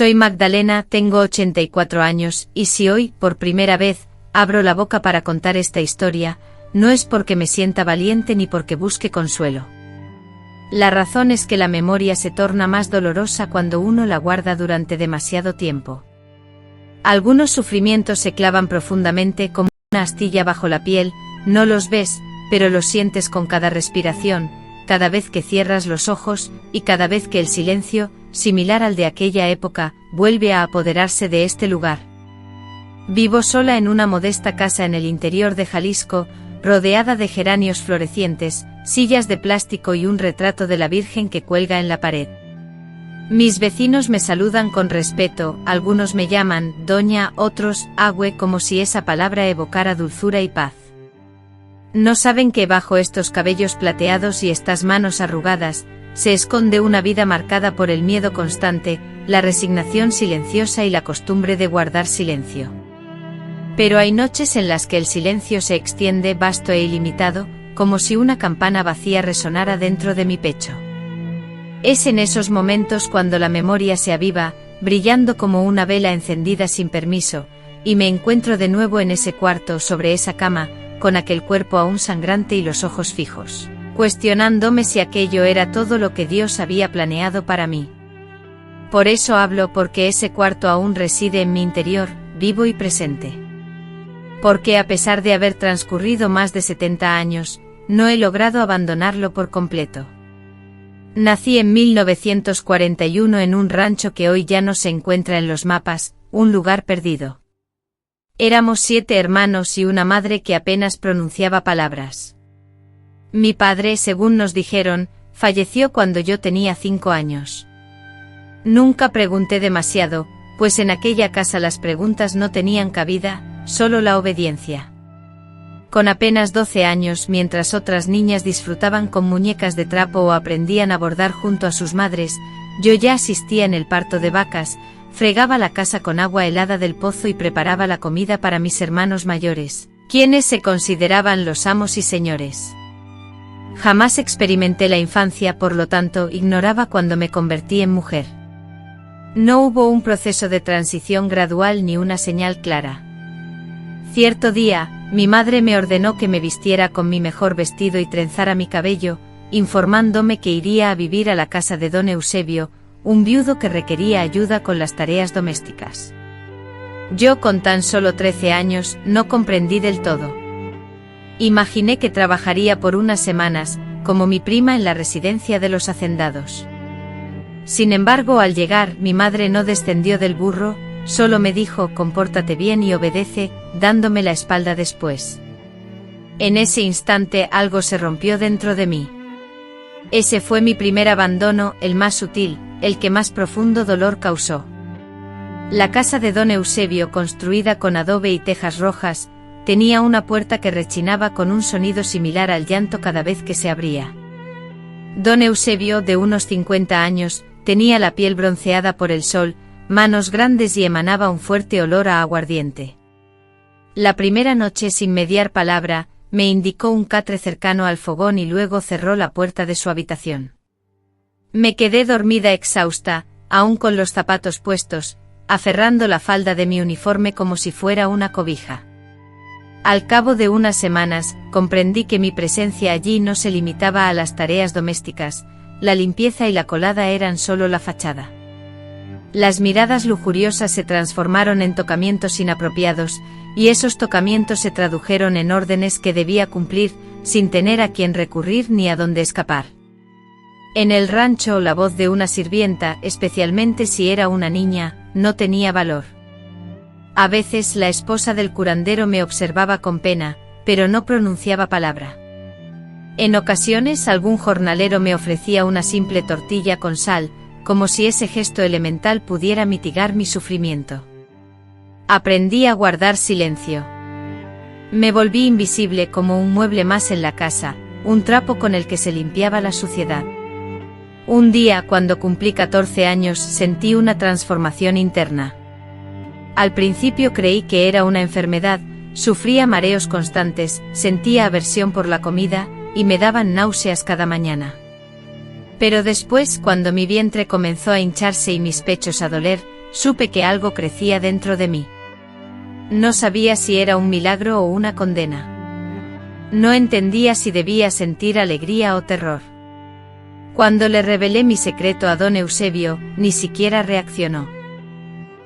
Soy Magdalena, tengo 84 años, y si hoy, por primera vez, abro la boca para contar esta historia, no es porque me sienta valiente ni porque busque consuelo. La razón es que la memoria se torna más dolorosa cuando uno la guarda durante demasiado tiempo. Algunos sufrimientos se clavan profundamente como una astilla bajo la piel, no los ves, pero los sientes con cada respiración, cada vez que cierras los ojos, y cada vez que el silencio, similar al de aquella época, vuelve a apoderarse de este lugar. Vivo sola en una modesta casa en el interior de Jalisco, rodeada de geranios florecientes, sillas de plástico y un retrato de la Virgen que cuelga en la pared. Mis vecinos me saludan con respeto, algunos me llaman doña, otros agüe, como si esa palabra evocara dulzura y paz. No saben que bajo estos cabellos plateados y estas manos arrugadas, se esconde una vida marcada por el miedo constante, la resignación silenciosa y la costumbre de guardar silencio. Pero hay noches en las que el silencio se extiende vasto e ilimitado, como si una campana vacía resonara dentro de mi pecho. Es en esos momentos cuando la memoria se aviva, brillando como una vela encendida sin permiso, y me encuentro de nuevo en ese cuarto sobre esa cama, con aquel cuerpo aún sangrante y los ojos fijos, cuestionándome si aquello era todo lo que Dios había planeado para mí. Por eso hablo, porque ese cuarto aún reside en mi interior, vivo y presente. Porque a pesar de haber transcurrido más de 70 años, no he logrado abandonarlo por completo. Nací en 1941 en un rancho que hoy ya no se encuentra en los mapas, un lugar perdido. Éramos 7 hermanos y una madre que apenas pronunciaba palabras. Mi padre, según nos dijeron, falleció cuando yo tenía 5 años. Nunca pregunté demasiado, pues en aquella casa las preguntas no tenían cabida, solo la obediencia. Con apenas 12 años, mientras otras niñas disfrutaban con muñecas de trapo o aprendían a bordar junto a sus madres, yo ya asistía en el parto de vacas, fregaba la casa con agua helada del pozo y preparaba la comida para mis hermanos mayores, quienes se consideraban los amos y señores. Jamás experimenté la infancia, por lo tanto, ignoraba cuando me convertí en mujer. No hubo un proceso de transición gradual ni una señal clara. Cierto día, mi madre me ordenó que me vistiera con mi mejor vestido y trenzara mi cabello, informándome que iría a vivir a la casa de don Eusebio, un viudo que requería ayuda con las tareas domésticas. Yo, con tan solo 13 años, no comprendí del todo. Imaginé que trabajaría por unas semanas, como mi prima en la residencia de los hacendados. Sin embargo, al llegar, mi madre no descendió del burro, solo me dijo: compórtate bien y obedece, dándome la espalda después. En ese instante algo se rompió dentro de mí. Ese fue mi primer abandono, el más sutil, el que más profundo dolor causó. La casa de don Eusebio, construida con adobe y tejas rojas, tenía una puerta que rechinaba con un sonido similar al llanto cada vez que se abría. Don Eusebio, de unos 50 años, tenía la piel bronceada por el sol, manos grandes y emanaba un fuerte olor a aguardiente. La primera noche, sin mediar palabra, me indicó un catre cercano al fogón y luego cerró la puerta de su habitación. Me quedé dormida exhausta, aún con los zapatos puestos, aferrando la falda de mi uniforme como si fuera una cobija. Al cabo de unas semanas, comprendí que mi presencia allí no se limitaba a las tareas domésticas, la limpieza y la colada eran solo la fachada. Las miradas lujuriosas se transformaron en tocamientos inapropiados, y esos tocamientos se tradujeron en órdenes que debía cumplir, sin tener a quién recurrir ni a dónde escapar. En el rancho, la voz de una sirvienta, especialmente si era una niña, no tenía valor. A veces la esposa del curandero me observaba con pena, pero no pronunciaba palabra. En ocasiones algún jornalero me ofrecía una simple tortilla con sal, como si ese gesto elemental pudiera mitigar mi sufrimiento. Aprendí a guardar silencio. Me volví invisible como un mueble más en la casa, un trapo con el que se limpiaba la suciedad. Un día, cuando cumplí 14 años, sentí una transformación interna. Al principio creí que era una enfermedad, sufría mareos constantes, sentía aversión por la comida, y me daban náuseas cada mañana. Pero después, cuando mi vientre comenzó a hincharse y mis pechos a doler, supe que algo crecía dentro de mí. No sabía si era un milagro o una condena. No entendía si debía sentir alegría o terror. Cuando le revelé mi secreto a don Eusebio, ni siquiera reaccionó.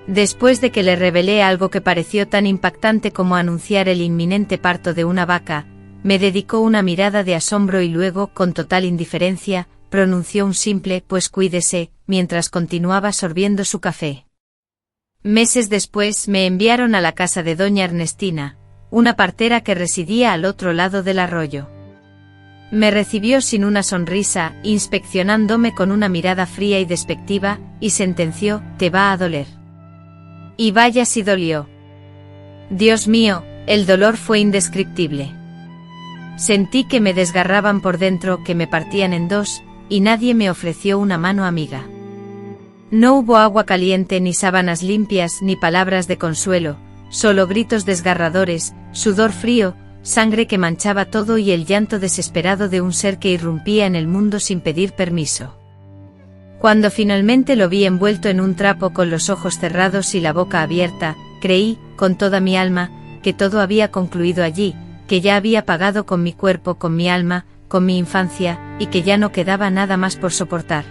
Después de que le revelé algo que pareció tan impactante como anunciar el inminente parto de una vaca, me dedicó una mirada de asombro y luego, con total indiferencia, pronunció un simple «pues cuídese», mientras continuaba sorbiendo su café. Meses después me enviaron a la casa de doña Ernestina, una partera que residía al otro lado del arroyo. Me recibió sin una sonrisa, inspeccionándome con una mirada fría y despectiva, y sentenció: «Te va a doler». Y vaya si dolió. Dios mío, el dolor fue indescriptible. Sentí que me desgarraban por dentro, que me partían en dos, y nadie me ofreció una mano amiga. No hubo agua caliente, ni sábanas limpias, ni palabras de consuelo, solo gritos desgarradores, sudor frío, sangre que manchaba todo y el llanto desesperado de un ser que irrumpía en el mundo sin pedir permiso. Cuando finalmente lo vi envuelto en un trapo con los ojos cerrados y la boca abierta, creí, con toda mi alma, que todo había concluido allí, que ya había pagado con mi cuerpo, con mi alma, con mi infancia, y que ya no quedaba nada más por soportar.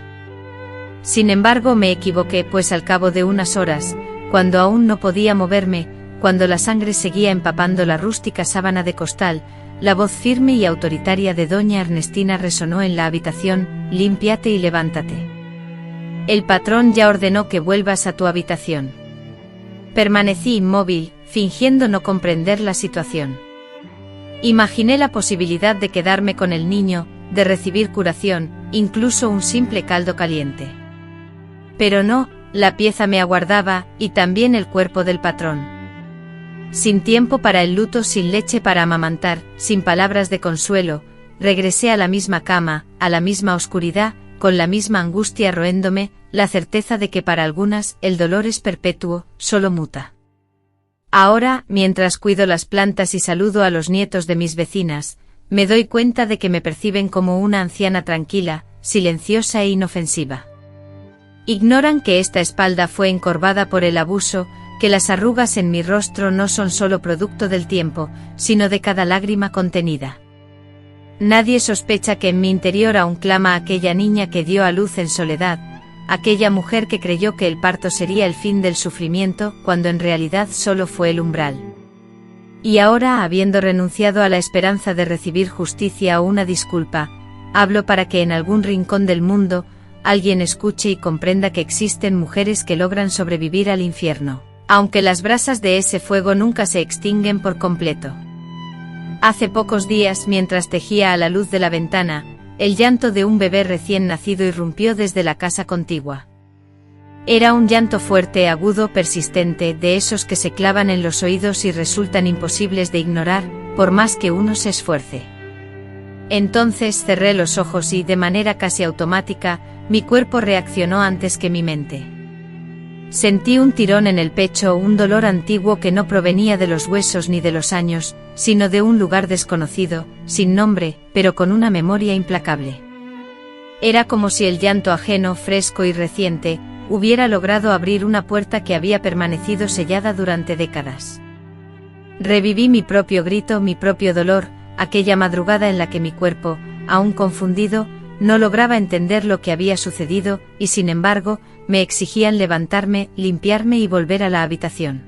Sin embargo, me equivoqué, pues al cabo de unas horas, cuando aún no podía moverme, cuando la sangre seguía empapando la rústica sábana de costal, la voz firme y autoritaria de doña Ernestina resonó en la habitación: «Límpiate y levántate. El patrón ya ordenó que vuelvas a tu habitación». Permanecí inmóvil, fingiendo no comprender la situación. Imaginé la posibilidad de quedarme con el niño, de recibir curación, incluso un simple caldo caliente. Pero no, la pieza me aguardaba, y también el cuerpo del patrón. Sin tiempo para el luto, sin leche para amamantar, sin palabras de consuelo, regresé a la misma cama, a la misma oscuridad, con la misma angustia roéndome, la certeza de que para algunas el dolor es perpetuo, solo muta. Ahora, mientras cuido las plantas y saludo a los nietos de mis vecinas, me doy cuenta de que me perciben como una anciana tranquila, silenciosa e inofensiva. Ignoran que esta espalda fue encorvada por el abuso, que las arrugas en mi rostro no son solo producto del tiempo, sino de cada lágrima contenida. Nadie sospecha que en mi interior aún clama aquella niña que dio a luz en soledad, aquella mujer que creyó que el parto sería el fin del sufrimiento, cuando en realidad solo fue el umbral. Y ahora, habiendo renunciado a la esperanza de recibir justicia o una disculpa, hablo para que en algún rincón del mundo, alguien escuche y comprenda que existen mujeres que logran sobrevivir al infierno, aunque las brasas de ese fuego nunca se extinguen por completo. Hace pocos días, mientras tejía a la luz de la ventana, el llanto de un bebé recién nacido irrumpió desde la casa contigua. Era un llanto fuerte, agudo, persistente, de esos que se clavan en los oídos y resultan imposibles de ignorar, por más que uno se esfuerce. Entonces cerré los ojos y, de manera casi automática, mi cuerpo reaccionó antes que mi mente. Sentí un tirón en el pecho, un dolor antiguo que no provenía de los huesos ni de los años, sino de un lugar desconocido, sin nombre, pero con una memoria implacable. Era como si el llanto ajeno, fresco y reciente, hubiera logrado abrir una puerta que había permanecido sellada durante décadas. Reviví mi propio grito, mi propio dolor, aquella madrugada en la que mi cuerpo, aún confundido, no lograba entender lo que había sucedido, y sin embargo, me exigían levantarme, limpiarme y volver a la habitación.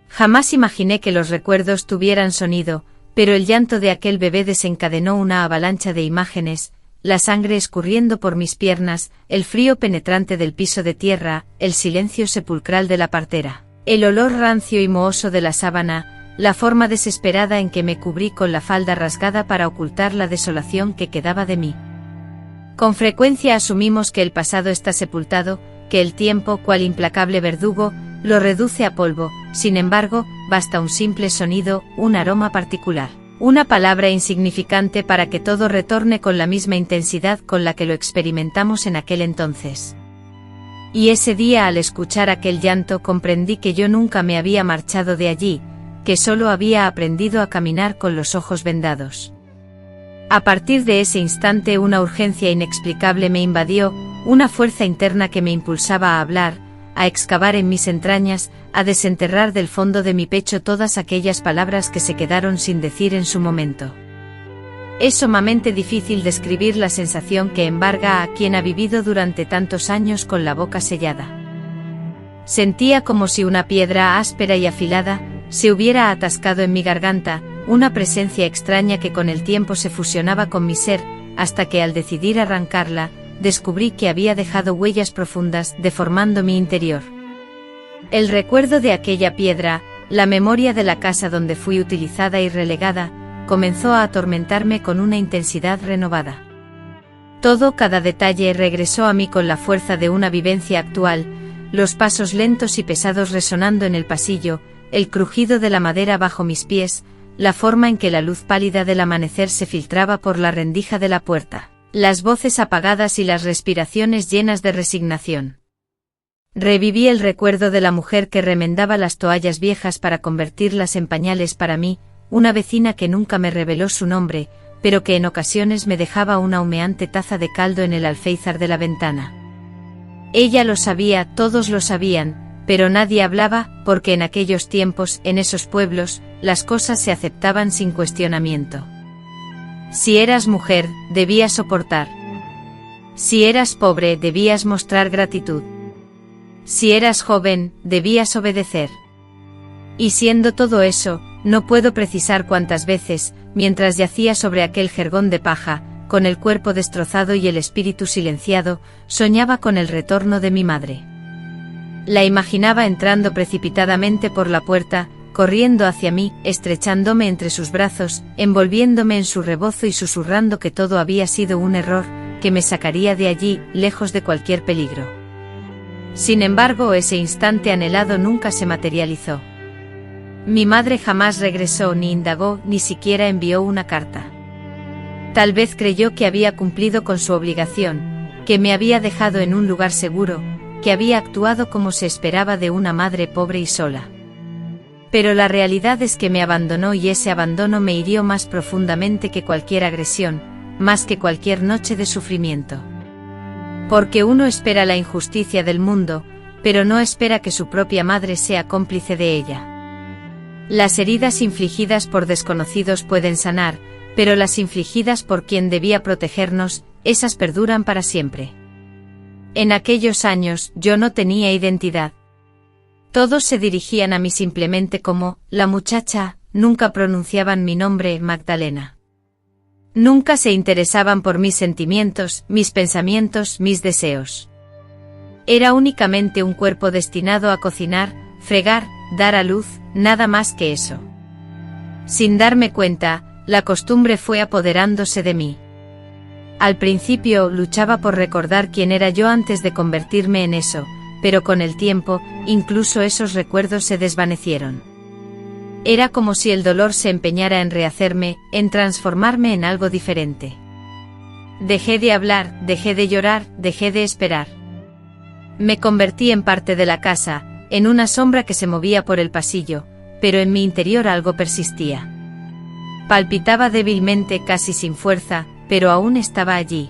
Jamás imaginé que los recuerdos tuvieran sonido, pero el llanto de aquel bebé desencadenó una avalancha de imágenes, la sangre escurriendo por mis piernas, el frío penetrante del piso de tierra, el silencio sepulcral de la partera, el olor rancio y mohoso de la sábana, la forma desesperada en que me cubrí con la falda rasgada para ocultar la desolación que quedaba de mí. Con frecuencia asumimos que el pasado está sepultado, que el tiempo, cual implacable verdugo, lo reduce a polvo. Sin embargo, basta un simple sonido, un aroma particular, una palabra insignificante para que todo retorne con la misma intensidad con la que lo experimentamos en aquel entonces. Y ese día, al escuchar aquel llanto, comprendí que yo nunca me había marchado de allí, que solo había aprendido a caminar con los ojos vendados. A partir de ese instante una urgencia inexplicable me invadió, una fuerza interna que me impulsaba a hablar, a excavar en mis entrañas, a desenterrar del fondo de mi pecho todas aquellas palabras que se quedaron sin decir en su momento. Es sumamente difícil describir la sensación que embarga a quien ha vivido durante tantos años con la boca sellada. Sentía como si una piedra áspera y afilada se hubiera atascado en mi garganta, una presencia extraña que con el tiempo se fusionaba con mi ser, hasta que al decidir arrancarla, descubrí que había dejado huellas profundas deformando mi interior. El recuerdo de aquella piedra, la memoria de la casa donde fui utilizada y relegada, comenzó a atormentarme con una intensidad renovada. Cada detalle regresó a mí con la fuerza de una vivencia actual, los pasos lentos y pesados resonando en el pasillo, el crujido de la madera bajo mis pies, la forma en que la luz pálida del amanecer se filtraba por la rendija de la puerta, las voces apagadas y las respiraciones llenas de resignación. Reviví el recuerdo de la mujer que remendaba las toallas viejas para convertirlas en pañales para mí, una vecina que nunca me reveló su nombre, pero que en ocasiones me dejaba una humeante taza de caldo en el alféizar de la ventana. Ella lo sabía, todos lo sabían, pero nadie hablaba, porque en aquellos tiempos, en esos pueblos, las cosas se aceptaban sin cuestionamiento. Si eras mujer, debías soportar. Si eras pobre, debías mostrar gratitud. Si eras joven, debías obedecer. Y siendo todo eso, no puedo precisar cuántas veces, mientras yacía sobre aquel jergón de paja, con el cuerpo destrozado y el espíritu silenciado, soñaba con el retorno de mi madre. La imaginaba entrando precipitadamente por la puerta, corriendo hacia mí, estrechándome entre sus brazos, envolviéndome en su rebozo y susurrando que todo había sido un error, que me sacaría de allí, lejos de cualquier peligro. Sin embargo, ese instante anhelado nunca se materializó. Mi madre jamás regresó, ni indagó, ni siquiera envió una carta. Tal vez creyó que había cumplido con su obligación, que me había dejado en un lugar seguro, que había actuado como se esperaba de una madre pobre y sola. Pero la realidad es que me abandonó y ese abandono me hirió más profundamente que cualquier agresión, más que cualquier noche de sufrimiento. Porque uno espera la injusticia del mundo, pero no espera que su propia madre sea cómplice de ella. Las heridas infligidas por desconocidos pueden sanar, pero las infligidas por quien debía protegernos, esas perduran para siempre. En aquellos años yo no tenía identidad. Todos se dirigían a mí simplemente como la muchacha, nunca pronunciaban mi nombre, Magdalena. Nunca se interesaban por mis sentimientos, mis pensamientos, mis deseos. Era únicamente un cuerpo destinado a cocinar, fregar, dar a luz, nada más que eso. Sin darme cuenta, la costumbre fue apoderándose de mí. Al principio luchaba por recordar quién era yo antes de convertirme en eso, pero con el tiempo, incluso esos recuerdos se desvanecieron. Era como si el dolor se empeñara en rehacerme, en transformarme en algo diferente. Dejé de hablar, dejé de llorar, dejé de esperar. Me convertí en parte de la casa, en una sombra que se movía por el pasillo, pero en mi interior algo persistía. Palpitaba débilmente, casi sin fuerza, pero aún estaba allí.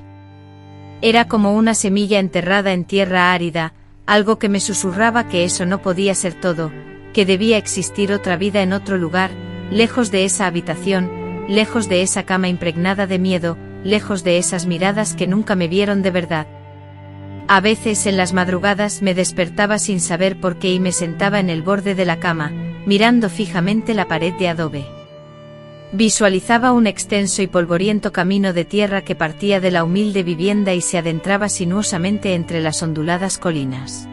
Era como una semilla enterrada en tierra árida, algo que me susurraba que eso no podía ser todo, que debía existir otra vida en otro lugar, lejos de esa habitación, lejos de esa cama impregnada de miedo, lejos de esas miradas que nunca me vieron de verdad. A veces en las madrugadas me despertaba sin saber por qué y me sentaba en el borde de la cama, mirando fijamente la pared de adobe. Visualizaba un extenso y polvoriento camino de tierra que partía de la humilde vivienda y se adentraba sinuosamente entre las onduladas colinas.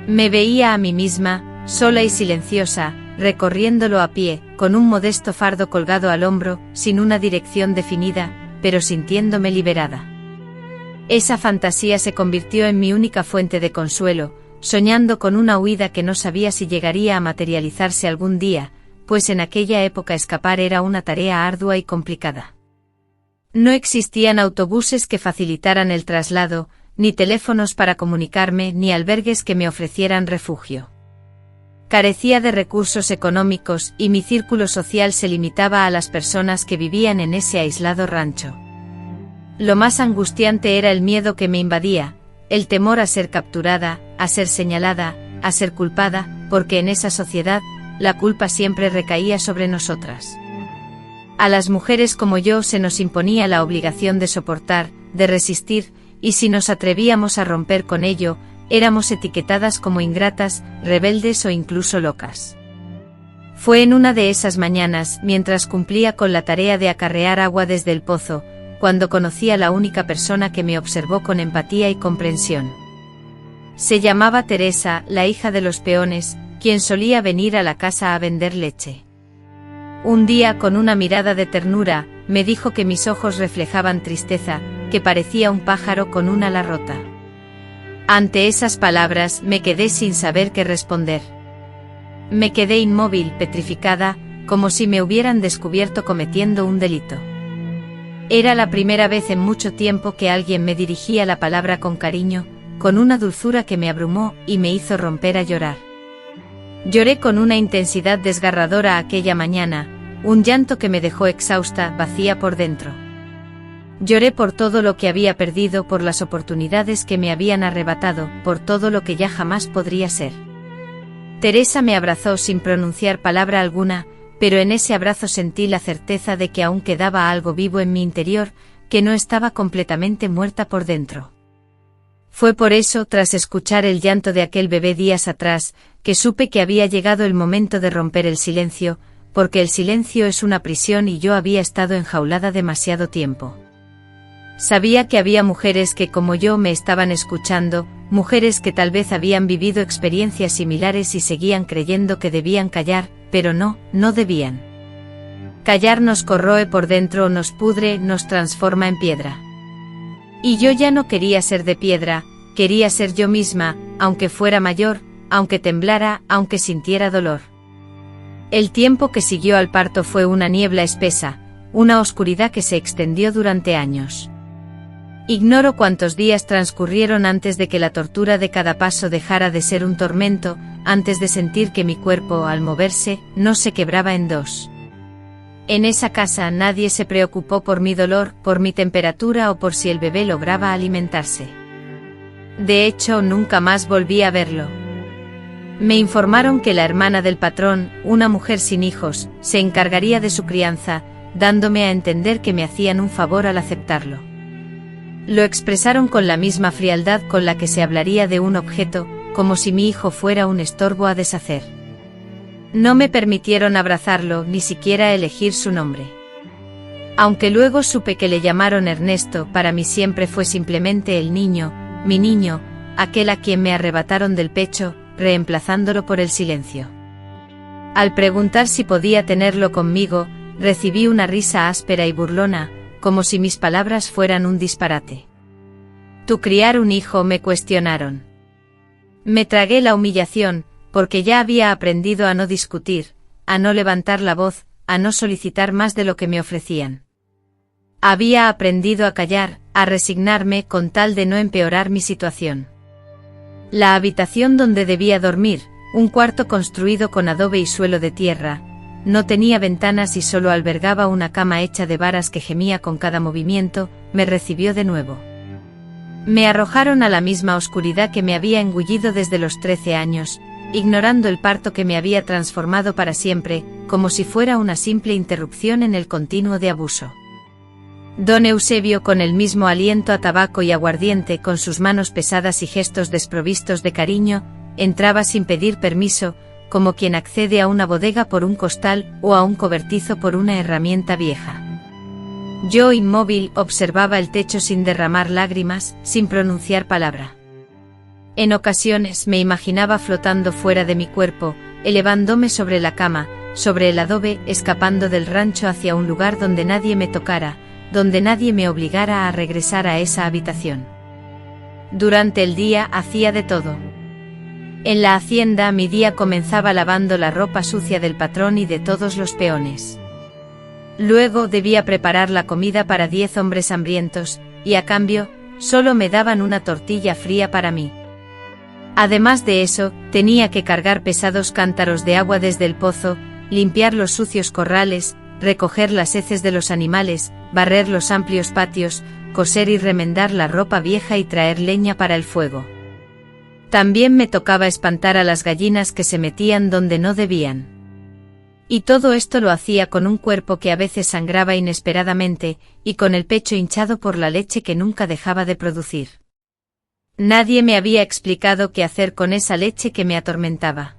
Me veía a mí misma, sola y silenciosa, recorriéndolo a pie, con un modesto fardo colgado al hombro, sin una dirección definida, pero sintiéndome liberada. Esa fantasía se convirtió en mi única fuente de consuelo, soñando con una huida que no sabía si llegaría a materializarse algún día, pues en aquella época escapar era una tarea ardua y complicada. No existían autobuses que facilitaran el traslado, ni teléfonos para comunicarme, ni albergues que me ofrecieran refugio. Carecía de recursos económicos y mi círculo social se limitaba a las personas que vivían en ese aislado rancho. Lo más angustiante era el miedo que me invadía, el temor a ser capturada, a ser señalada, a ser culpada, porque en esa sociedad, la culpa siempre recaía sobre nosotras. A las mujeres como yo se nos imponía la obligación de soportar, de resistir, y si nos atrevíamos a romper con ello, éramos etiquetadas como ingratas, rebeldes o incluso locas. Fue en una de esas mañanas, mientras cumplía con la tarea de acarrear agua desde el pozo, cuando conocí a la única persona que me observó con empatía y comprensión. Se llamaba Teresa, la hija de los peones, quien solía venir a la casa a vender leche. Un día, con una mirada de ternura, me dijo que mis ojos reflejaban tristeza, que parecía un pájaro con un ala rota. Ante esas palabras me quedé sin saber qué responder. Me quedé inmóvil, petrificada, como si me hubieran descubierto cometiendo un delito. Era la primera vez en mucho tiempo que alguien me dirigía la palabra con cariño, con una dulzura que me abrumó y me hizo romper a llorar. Lloré con una intensidad desgarradora aquella mañana, un llanto que me dejó exhausta, vacía por dentro. Lloré por todo lo que había perdido, por las oportunidades que me habían arrebatado, por todo lo que ya jamás podría ser. Teresa me abrazó sin pronunciar palabra alguna, pero en ese abrazo sentí la certeza de que aún quedaba algo vivo en mi interior, que no estaba completamente muerta por dentro. Fue por eso, tras escuchar el llanto de aquel bebé días atrás, que supe que había llegado el momento de romper el silencio, porque el silencio es una prisión y yo había estado enjaulada demasiado tiempo. Sabía que había mujeres que como yo me estaban escuchando, mujeres que tal vez habían vivido experiencias similares y seguían creyendo que debían callar, pero no debían. Callar nos corroe por dentro, nos pudre, nos transforma en piedra. Y yo ya no quería ser de piedra, quería ser yo misma, aunque fuera mayor, aunque temblara, aunque sintiera dolor. El tiempo que siguió al parto fue una niebla espesa, una oscuridad que se extendió durante años. Ignoro cuántos días transcurrieron antes de que la tortura de cada paso dejara de ser un tormento, antes de sentir que mi cuerpo, al moverse, no se quebraba en dos. En esa casa nadie se preocupó por mi dolor, por mi temperatura o por si el bebé lograba alimentarse. De hecho, nunca más volví a verlo. Me informaron que la hermana del patrón, una mujer sin hijos, se encargaría de su crianza, dándome a entender que me hacían un favor al aceptarlo. Lo expresaron con la misma frialdad con la que se hablaría de un objeto, como si mi hijo fuera un estorbo a deshacer. No me permitieron abrazarlo, ni siquiera elegir su nombre. Aunque luego supe que le llamaron Ernesto, para mí siempre fue simplemente el niño, mi niño, aquel a quien me arrebataron del pecho, reemplazándolo por el silencio. Al preguntar si podía tenerlo conmigo, recibí una risa áspera y burlona, como si mis palabras fueran un disparate. ¿Tú criar un hijo?, me cuestionaron. Me tragué la humillación, porque ya había aprendido a no discutir, a no levantar la voz, a no solicitar más de lo que me ofrecían. Había aprendido a callar, a resignarme con tal de no empeorar mi situación. La habitación donde debía dormir, un cuarto construido con adobe y suelo de tierra, no tenía ventanas y solo albergaba una cama hecha de varas que gemía con cada movimiento, me recibió de nuevo. Me arrojaron a la misma oscuridad que me había engullido desde los 13 años, ignorando el parto que me había transformado para siempre, como si fuera una simple interrupción en el continuo de abuso. Don Eusebio, con el mismo aliento a tabaco y aguardiente, con sus manos pesadas y gestos desprovistos de cariño, entraba sin pedir permiso, como quien accede a una bodega por un costal o a un cobertizo por una herramienta vieja. Yo, inmóvil, observaba el techo sin derramar lágrimas, sin pronunciar palabra. En ocasiones me imaginaba flotando fuera de mi cuerpo, elevándome sobre la cama, sobre el adobe, escapando del rancho hacia un lugar donde nadie me tocara, donde nadie me obligara a regresar a esa habitación. Durante el día hacía de todo. En la hacienda mi día comenzaba lavando la ropa sucia del patrón y de todos los peones. Luego debía preparar la comida para 10 hombres hambrientos, y a cambio, solo me daban una tortilla fría para mí. Además de eso, tenía que cargar pesados cántaros de agua desde el pozo, limpiar los sucios corrales, recoger las heces de los animales, barrer los amplios patios, coser y remendar la ropa vieja y traer leña para el fuego. También me tocaba espantar a las gallinas que se metían donde no debían. Y todo esto lo hacía con un cuerpo que a veces sangraba inesperadamente, y con el pecho hinchado por la leche que nunca dejaba de producir. Nadie me había explicado qué hacer con esa leche que me atormentaba.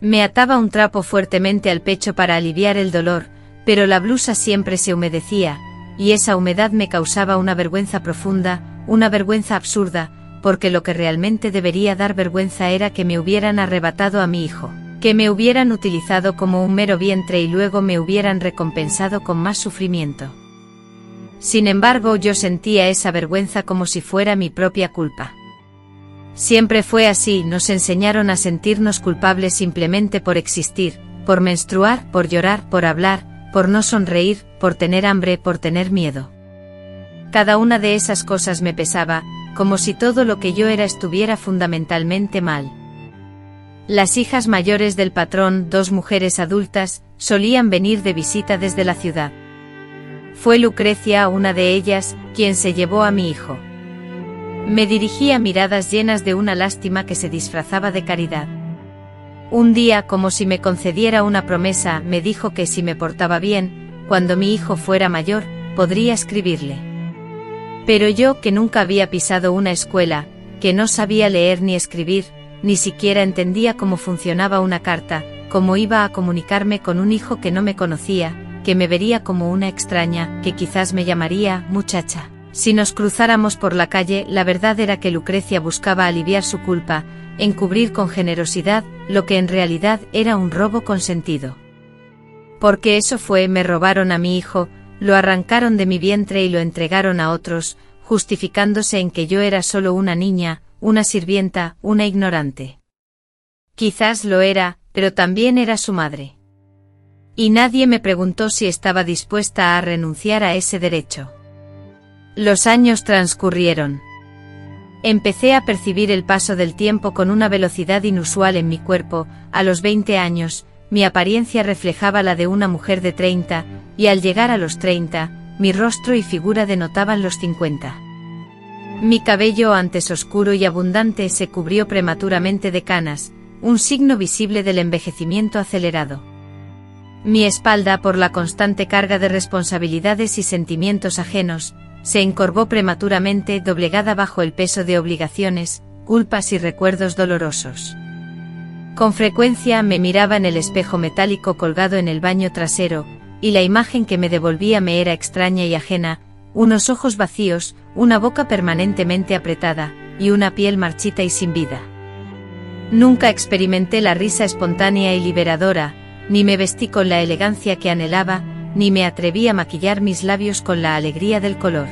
Me ataba un trapo fuertemente al pecho para aliviar el dolor, pero la blusa siempre se humedecía, y esa humedad me causaba una vergüenza profunda, una vergüenza absurda, porque lo que realmente debería dar vergüenza era que me hubieran arrebatado a mi hijo, que me hubieran utilizado como un mero vientre y luego me hubieran recompensado con más sufrimiento. Sin embargo, yo sentía esa vergüenza como si fuera mi propia culpa. Siempre fue así, nos enseñaron a sentirnos culpables simplemente por existir, por menstruar, por llorar, por hablar, por no sonreír, por tener hambre, por tener miedo. Cada una de esas cosas me pesaba, como si todo lo que yo era estuviera fundamentalmente mal. Las hijas mayores del patrón, 2 mujeres adultas, solían venir de visita desde la ciudad. Fue Lucrecia, una de ellas, quien se llevó a mi hijo. Me dirigía miradas llenas de una lástima que se disfrazaba de caridad. Un día, como si me concediera una promesa, me dijo que si me portaba bien, cuando mi hijo fuera mayor, podría escribirle. Pero yo, que nunca había pisado una escuela, que no sabía leer ni escribir, ni siquiera entendía cómo funcionaba una carta, cómo iba a comunicarme con un hijo que no me conocía, que me vería como una extraña, que quizás me llamaría muchacha. Si nos cruzáramos por la calle, la verdad era que Lucrecia buscaba aliviar su culpa, encubrir con generosidad lo que en realidad era un robo consentido. Porque eso fue, me robaron a mi hijo, lo arrancaron de mi vientre y lo entregaron a otros, justificándose en que yo era solo una niña, una sirvienta, una ignorante. Quizás lo era, pero también era su madre. Y nadie me preguntó si estaba dispuesta a renunciar a ese derecho. Los años transcurrieron. Empecé a percibir el paso del tiempo con una velocidad inusual en mi cuerpo. A los 20 años, mi apariencia reflejaba la de una mujer de 30, y al llegar a los 30, mi rostro y figura denotaban los 50. Mi cabello, antes oscuro y abundante, se cubrió prematuramente de canas, un signo visible del envejecimiento acelerado. Mi espalda, por la constante carga de responsabilidades y sentimientos ajenos, se encorvó prematuramente, doblegada bajo el peso de obligaciones, culpas y recuerdos dolorosos. Con frecuencia me miraba en el espejo metálico colgado en el baño trasero, y la imagen que me devolvía me era extraña y ajena, unos ojos vacíos, una boca permanentemente apretada, y una piel marchita y sin vida. Nunca experimenté la risa espontánea y liberadora, ni me vestí con la elegancia que anhelaba, ni me atreví a maquillar mis labios con la alegría del color.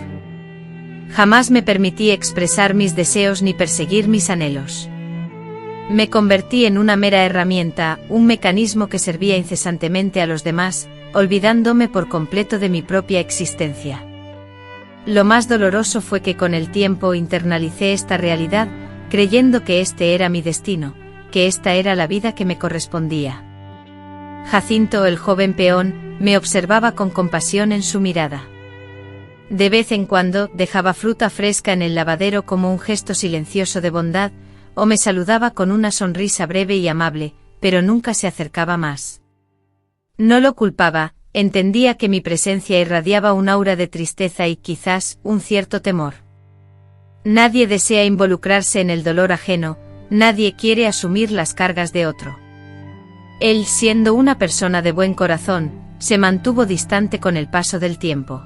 Jamás me permití expresar mis deseos ni perseguir mis anhelos. Me convertí en una mera herramienta, un mecanismo que servía incesantemente a los demás, olvidándome por completo de mi propia existencia. Lo más doloroso fue que con el tiempo internalicé esta realidad, creyendo que este era mi destino, que esta era la vida que me correspondía. Jacinto, el joven peón, me observaba con compasión en su mirada. De vez en cuando, dejaba fruta fresca en el lavadero como un gesto silencioso de bondad, o me saludaba con una sonrisa breve y amable, pero nunca se acercaba más. No lo culpaba, entendía que mi presencia irradiaba un aura de tristeza y quizás un cierto temor. Nadie desea involucrarse en el dolor ajeno, nadie quiere asumir las cargas de otro. Él, siendo una persona de buen corazón, se mantuvo distante con el paso del tiempo.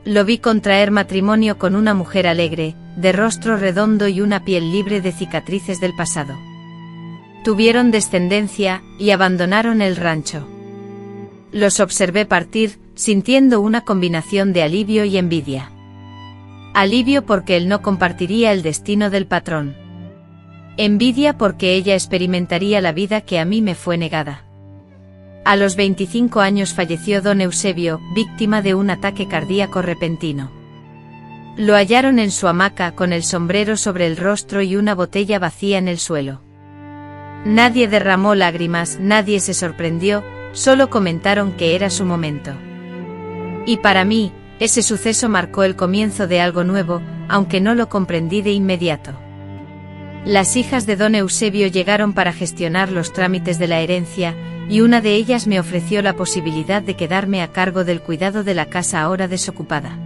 Lo vi contraer matrimonio con una mujer alegre, de rostro redondo y una piel libre de cicatrices del pasado. Tuvieron descendencia, y abandonaron el rancho. Los observé partir, sintiendo una combinación de alivio y envidia. Alivio porque él no compartiría el destino del patrón. Envidia porque ella experimentaría la vida que a mí me fue negada. A los 25 años falleció don Eusebio, víctima de un ataque cardíaco repentino. Lo hallaron en su hamaca con el sombrero sobre el rostro y una botella vacía en el suelo. Nadie derramó lágrimas, nadie se sorprendió, solo comentaron que era su momento. Y para mí, ese suceso marcó el comienzo de algo nuevo, aunque no lo comprendí de inmediato. Las hijas de don Eusebio llegaron para gestionar los trámites de la herencia, y una de ellas me ofreció la posibilidad de quedarme a cargo del cuidado de la casa ahora desocupada.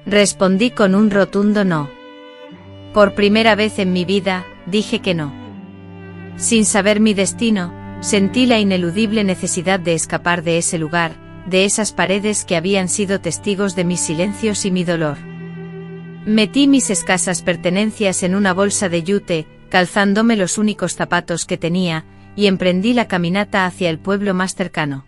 Respondí con un rotundo no. Por primera vez en mi vida, dije que no. Sin saber mi destino, sentí la ineludible necesidad de escapar de ese lugar, de esas paredes que habían sido testigos de mis silencios y mi dolor. Metí mis escasas pertenencias en una bolsa de yute, calzándome los únicos zapatos que tenía, y emprendí la caminata hacia el pueblo más cercano.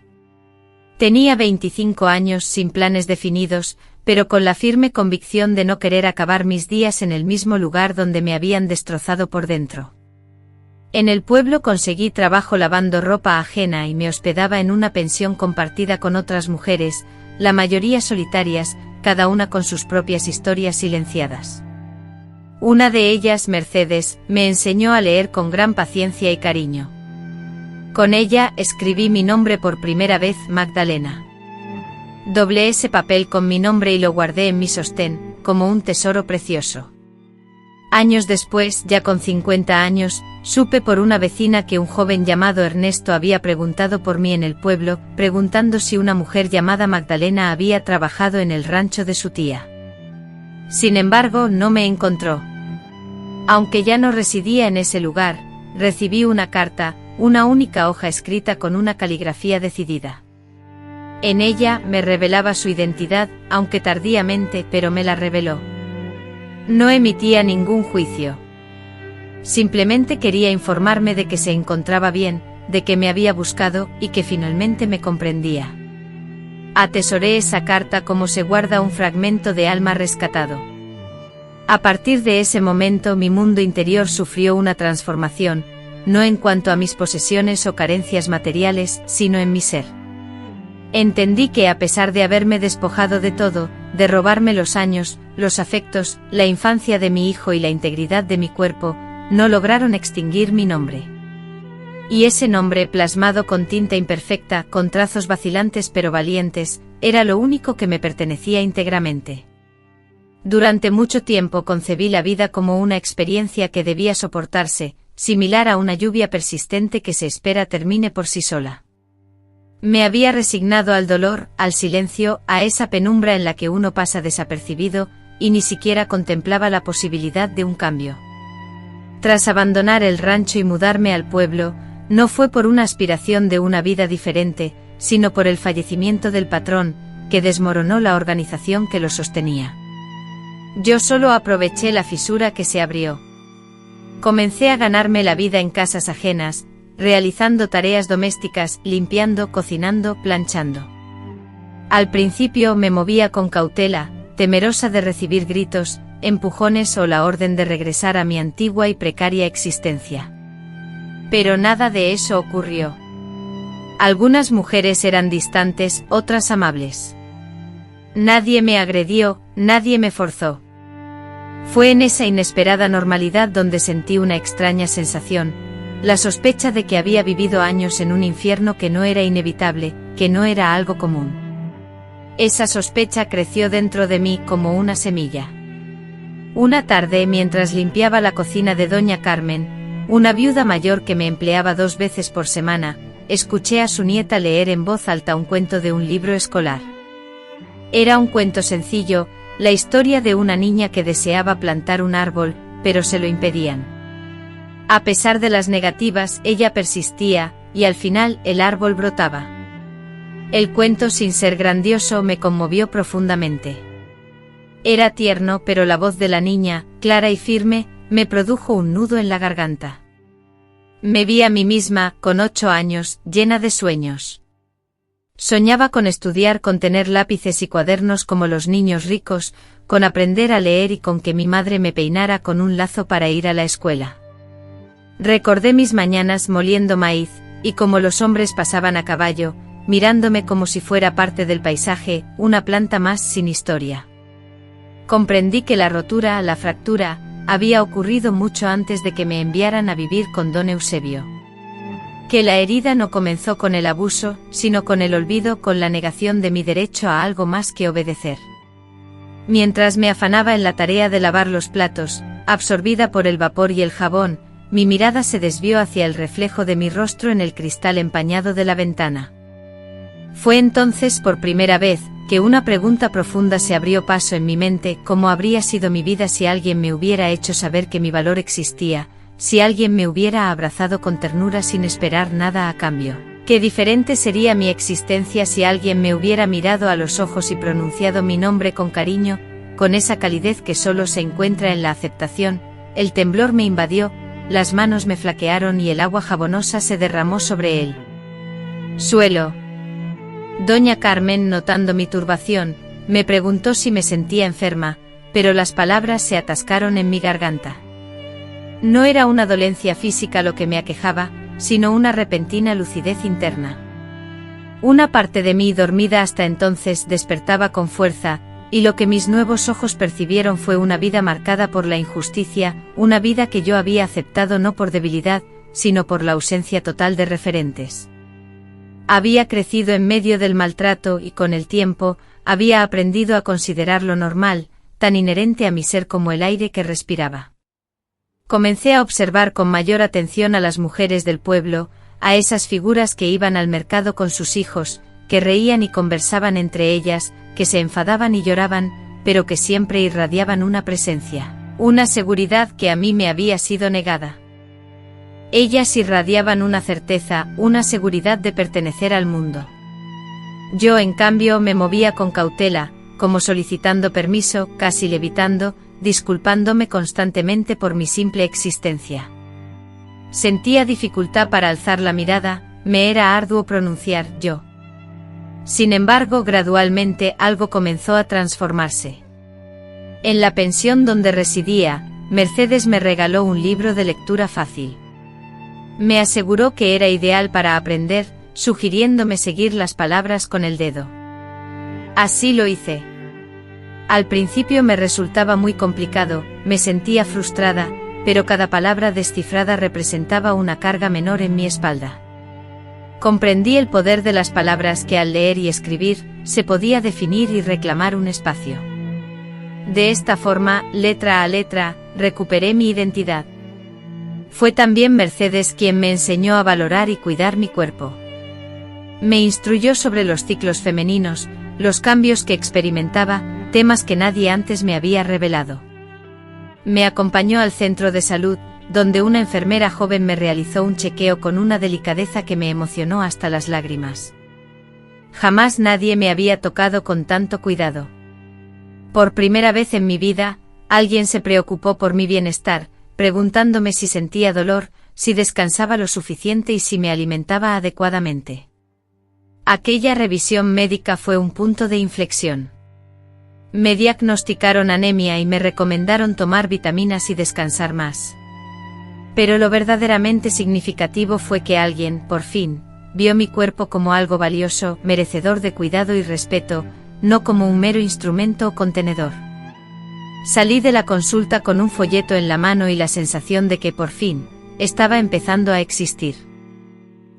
Tenía 25 años sin planes definidos, pero con la firme convicción de no querer acabar mis días en el mismo lugar donde me habían destrozado por dentro. En el pueblo conseguí trabajo lavando ropa ajena y me hospedaba en una pensión compartida con otras mujeres, la mayoría solitarias, cada una con sus propias historias silenciadas. Una de ellas, Mercedes, me enseñó a leer con gran paciencia y cariño. Con ella escribí mi nombre por primera vez, Magdalena. Doblé ese papel con mi nombre y lo guardé en mi sostén, como un tesoro precioso. Años después, ya con 50 años, supe por una vecina que un joven llamado Ernesto había preguntado por mí en el pueblo, preguntando si una mujer llamada Magdalena había trabajado en el rancho de su tía. Sin embargo, no me encontró. Aunque ya no residía en ese lugar, recibí una carta, una única hoja escrita con una caligrafía decidida. En ella me revelaba su identidad, aunque tardíamente, pero me la reveló. No emitía ningún juicio. Simplemente quería informarme de que se encontraba bien, de que me había buscado y que finalmente me comprendía. Atesoré esa carta como se guarda un fragmento de alma rescatado. A partir de ese momento mi mundo interior sufrió una transformación, no en cuanto a mis posesiones o carencias materiales, sino en mi ser. Entendí que a pesar de haberme despojado de todo, de robarme los años, los afectos, la infancia de mi hijo y la integridad de mi cuerpo, no lograron extinguir mi nombre. Y ese nombre, plasmado con tinta imperfecta, con trazos vacilantes pero valientes, era lo único que me pertenecía íntegramente. Durante mucho tiempo concebí la vida como una experiencia que debía soportarse, similar a una lluvia persistente que se espera termine por sí sola. Me había resignado al dolor, al silencio, a esa penumbra en la que uno pasa desapercibido, y ni siquiera contemplaba la posibilidad de un cambio. Tras abandonar el rancho y mudarme al pueblo, no fue por una aspiración de una vida diferente, sino por el fallecimiento del patrón, que desmoronó la organización que lo sostenía. Yo solo aproveché la fisura que se abrió. Comencé a ganarme la vida en casas ajenas, realizando tareas domésticas, limpiando, cocinando, planchando. Al principio me movía con cautela, temerosa de recibir gritos, empujones o la orden de regresar a mi antigua y precaria existencia. Pero nada de eso ocurrió. Algunas mujeres eran distantes, otras amables. Nadie me agredió, nadie me forzó. Fue en esa inesperada normalidad donde sentí una extraña sensación, la sospecha de que había vivido años en un infierno que no era inevitable, que no era algo común. Esa sospecha creció dentro de mí como una semilla. Una tarde, mientras limpiaba la cocina de doña Carmen, una viuda mayor que me empleaba 2 veces por semana, escuché a su nieta leer en voz alta un cuento de un libro escolar. Era un cuento sencillo, la historia de una niña que deseaba plantar un árbol, pero se lo impedían. A pesar de las negativas, ella persistía, y al final el árbol brotaba. El cuento, sin ser grandioso, me conmovió profundamente. Era tierno, pero la voz de la niña, clara y firme, me produjo un nudo en la garganta. Me vi a mí misma, con 8 años, llena de sueños. Soñaba con estudiar, con tener lápices y cuadernos como los niños ricos, con aprender a leer y con que mi madre me peinara con un lazo para ir a la escuela. Recordé mis mañanas moliendo maíz, y como los hombres pasaban a caballo, mirándome como si fuera parte del paisaje, una planta más sin historia. Comprendí que la rotura, la fractura, había ocurrido mucho antes de que me enviaran a vivir con don Eusebio. Que la herida no comenzó con el abuso, sino con el olvido, con la negación de mi derecho a algo más que obedecer. Mientras me afanaba en la tarea de lavar los platos, absorbida por el vapor y el jabón, mi mirada se desvió hacia el reflejo de mi rostro en el cristal empañado de la ventana. Fue entonces por primera vez que una pregunta profunda se abrió paso en mi mente: ¿cómo habría sido mi vida si alguien me hubiera hecho saber que mi valor existía, si alguien me hubiera abrazado con ternura sin esperar nada a cambio? Qué diferente sería mi existencia si alguien me hubiera mirado a los ojos y pronunciado mi nombre con cariño, con esa calidez que solo se encuentra en la aceptación. El temblor me invadió, las manos me flaquearon y el agua jabonosa se derramó sobre el suelo. Doña Carmen, notando mi turbación, me preguntó si me sentía enferma, pero las palabras se atascaron en mi garganta. No era una dolencia física lo que me aquejaba, sino una repentina lucidez interna. Una parte de mí, dormida hasta entonces, despertaba con fuerza, y lo que mis nuevos ojos percibieron fue una vida marcada por la injusticia, una vida que yo había aceptado no por debilidad, sino por la ausencia total de referentes. Había crecido en medio del maltrato y con el tiempo, había aprendido a considerar lo normal, tan inherente a mi ser como el aire que respiraba. Comencé a observar con mayor atención a las mujeres del pueblo, a esas figuras que iban al mercado con sus hijos, que reían y conversaban entre ellas, que se enfadaban y lloraban, pero que siempre irradiaban una presencia, una seguridad que a mí me había sido negada. Ellas irradiaban una certeza, una seguridad de pertenecer al mundo. Yo, en cambio, me movía con cautela, como solicitando permiso, casi levitando, disculpándome constantemente por mi simple existencia. Sentía dificultad para alzar la mirada, me era arduo pronunciar yo. Sin embargo, gradualmente algo comenzó a transformarse. En la pensión donde residía, Mercedes me regaló un libro de lectura fácil. Me aseguró que era ideal para aprender, sugiriéndome seguir las palabras con el dedo. Así lo hice. Al principio me resultaba muy complicado, me sentía frustrada, pero cada palabra descifrada representaba una carga menor en mi espalda. Comprendí el poder de las palabras, que al leer y escribir, se podía definir y reclamar un espacio. De esta forma, letra a letra, recuperé mi identidad. Fue también Mercedes quien me enseñó a valorar y cuidar mi cuerpo. Me instruyó sobre los ciclos femeninos, los cambios que experimentaba, temas que nadie antes me había revelado. Me acompañó al centro de salud, donde una enfermera joven me realizó un chequeo con una delicadeza que me emocionó hasta las lágrimas. Jamás nadie me había tocado con tanto cuidado. Por primera vez en mi vida, alguien se preocupó por mi bienestar, preguntándome si sentía dolor, si descansaba lo suficiente y si me alimentaba adecuadamente. Aquella revisión médica fue un punto de inflexión. Me diagnosticaron anemia y me recomendaron tomar vitaminas y descansar más. Pero lo verdaderamente significativo fue que alguien, por fin, vio mi cuerpo como algo valioso, merecedor de cuidado y respeto, no como un mero instrumento o contenedor. Salí de la consulta con un folleto en la mano y la sensación de que, por fin, estaba empezando a existir.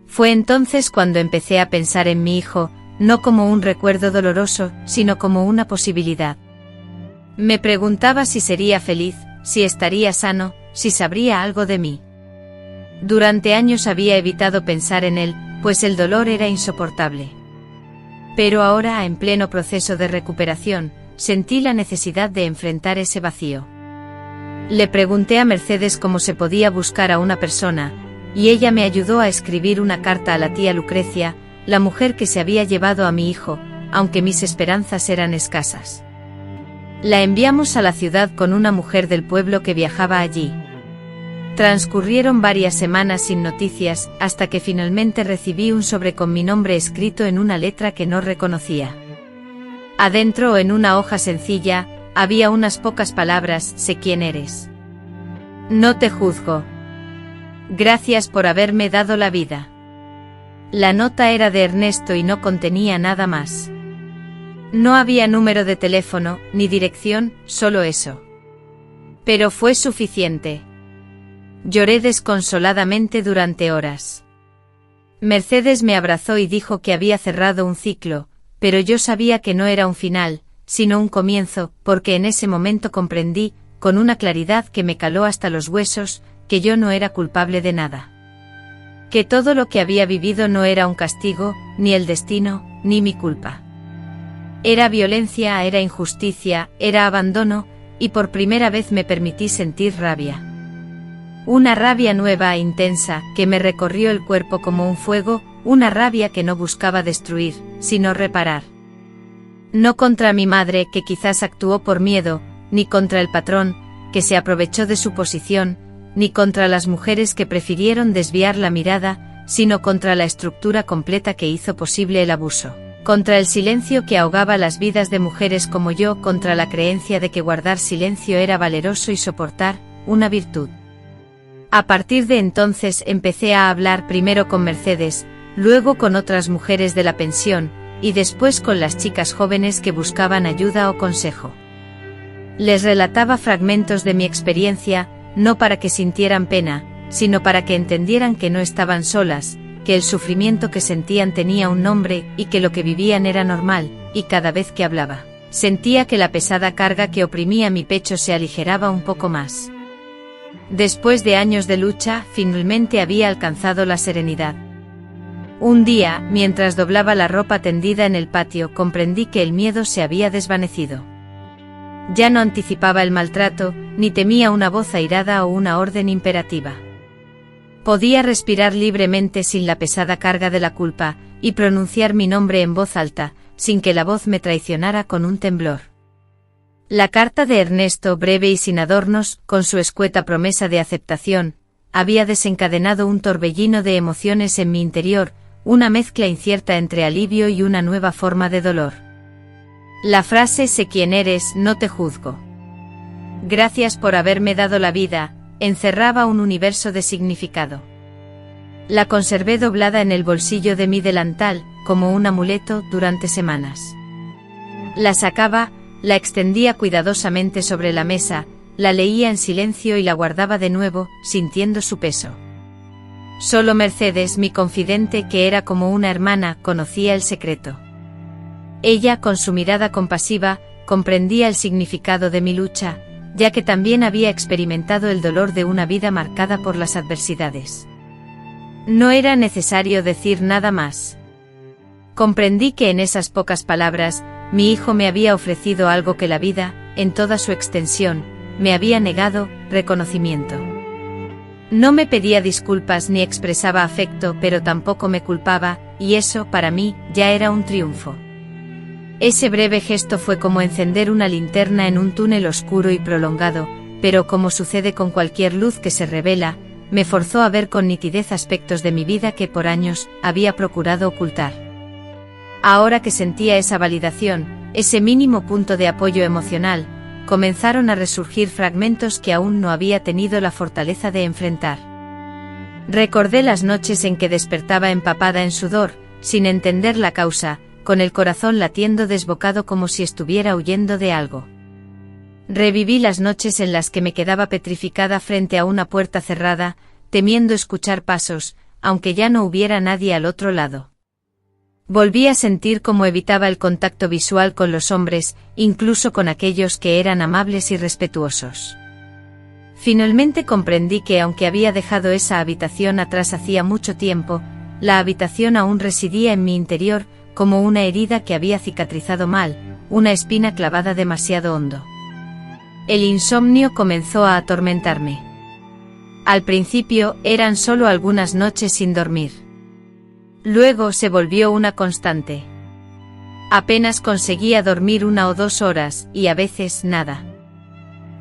Fue entonces cuando empecé a pensar en mi hijo, no como un recuerdo doloroso, sino como una posibilidad. Me preguntaba si sería feliz, si estaría sano, si sabría algo de mí. Durante años había evitado pensar en él, pues el dolor era insoportable. Pero ahora, en pleno proceso de recuperación, sentí la necesidad de enfrentar ese vacío. Le pregunté a Mercedes cómo se podía buscar a una persona, y ella me ayudó a escribir una carta a la tía Lucrecia, la mujer que se había llevado a mi hijo, aunque mis esperanzas eran escasas. La enviamos a la ciudad con una mujer del pueblo que viajaba allí. Transcurrieron varias semanas sin noticias, hasta que finalmente recibí un sobre con mi nombre escrito en una letra que no reconocía. Adentro, en una hoja sencilla, había unas pocas palabras: sé quién eres. No te juzgo. Gracias por haberme dado la vida. La nota era de Ernesto y no contenía nada más. No había número de teléfono, ni dirección, solo eso. Pero fue suficiente. Lloré desconsoladamente durante horas. Mercedes me abrazó y dijo que había cerrado un ciclo, pero yo sabía que no era un final, sino un comienzo, porque en ese momento comprendí con una claridad que me caló hasta los huesos, que yo no era culpable de nada. Que todo lo que había vivido no era un castigo, ni el destino, ni mi culpa. Era violencia, era injusticia, era abandono, y por primera vez me permití sentir rabia. Una rabia nueva e intensa, que me recorrió el cuerpo como un fuego, una rabia que no buscaba destruir, sino reparar. No contra mi madre, que quizás actuó por miedo, ni contra el patrón, que se aprovechó de su posición, ni contra las mujeres que prefirieron desviar la mirada, sino contra la estructura completa que hizo posible el abuso. Contra el silencio que ahogaba las vidas de mujeres como yo, contra la creencia de que guardar silencio era valeroso y soportar, una virtud. A partir de entonces empecé a hablar primero con Mercedes, luego con otras mujeres de la pensión, y después con las chicas jóvenes que buscaban ayuda o consejo. Les relataba fragmentos de mi experiencia, no para que sintieran pena, sino para que entendieran que no estaban solas, que el sufrimiento que sentían tenía un nombre y que lo que vivían era normal, y cada vez que hablaba, sentía que la pesada carga que oprimía mi pecho se aligeraba un poco más. Después de años de lucha, finalmente había alcanzado la serenidad. Un día, mientras doblaba la ropa tendida en el patio, comprendí que el miedo se había desvanecido. Ya no anticipaba el maltrato, ni temía una voz airada o una orden imperativa. Podía respirar libremente sin la pesada carga de la culpa, y pronunciar mi nombre en voz alta, sin que la voz me traicionara con un temblor. La carta de Ernesto, breve y sin adornos, con su escueta promesa de aceptación, había desencadenado un torbellino de emociones en mi interior, una mezcla incierta entre alivio y una nueva forma de dolor. La frase «sé quién eres, no te juzgo. Gracias por haberme dado la vida», encerraba un universo de significado. La conservé doblada en el bolsillo de mi delantal, como un amuleto, durante semanas. La sacaba, la extendía cuidadosamente sobre la mesa, la leía en silencio y la guardaba de nuevo, sintiendo su peso. Solo Mercedes, mi confidente, que era como una hermana, conocía el secreto. Ella, con su mirada compasiva, comprendía el significado de mi lucha, ya que también había experimentado el dolor de una vida marcada por las adversidades. No era necesario decir nada más. Comprendí que en esas pocas palabras, mi hijo me había ofrecido algo que la vida, en toda su extensión, me había negado: reconocimiento. No me pedía disculpas ni expresaba afecto, pero tampoco me culpaba, y eso, para mí, ya era un triunfo. Ese breve gesto fue como encender una linterna en un túnel oscuro y prolongado, pero como sucede con cualquier luz que se revela, me forzó a ver con nitidez aspectos de mi vida que por años había procurado ocultar. Ahora que sentía esa validación, ese mínimo punto de apoyo emocional, comenzaron a resurgir fragmentos que aún no había tenido la fortaleza de enfrentar. Recordé las noches en que despertaba empapada en sudor, sin entender la causa, con el corazón latiendo desbocado como si estuviera huyendo de algo. Reviví las noches en las que me quedaba petrificada frente a una puerta cerrada, temiendo escuchar pasos, aunque ya no hubiera nadie al otro lado. Volví a sentir cómo evitaba el contacto visual con los hombres, incluso con aquellos que eran amables y respetuosos. Finalmente comprendí que aunque había dejado esa habitación atrás hacía mucho tiempo, la habitación aún residía en mi interior, como una herida que había cicatrizado mal, una espina clavada demasiado hondo. El insomnio comenzó a atormentarme. Al principio eran solo algunas noches sin dormir. Luego se volvió una constante. Apenas conseguía dormir 1 o 2 horas, y a veces nada.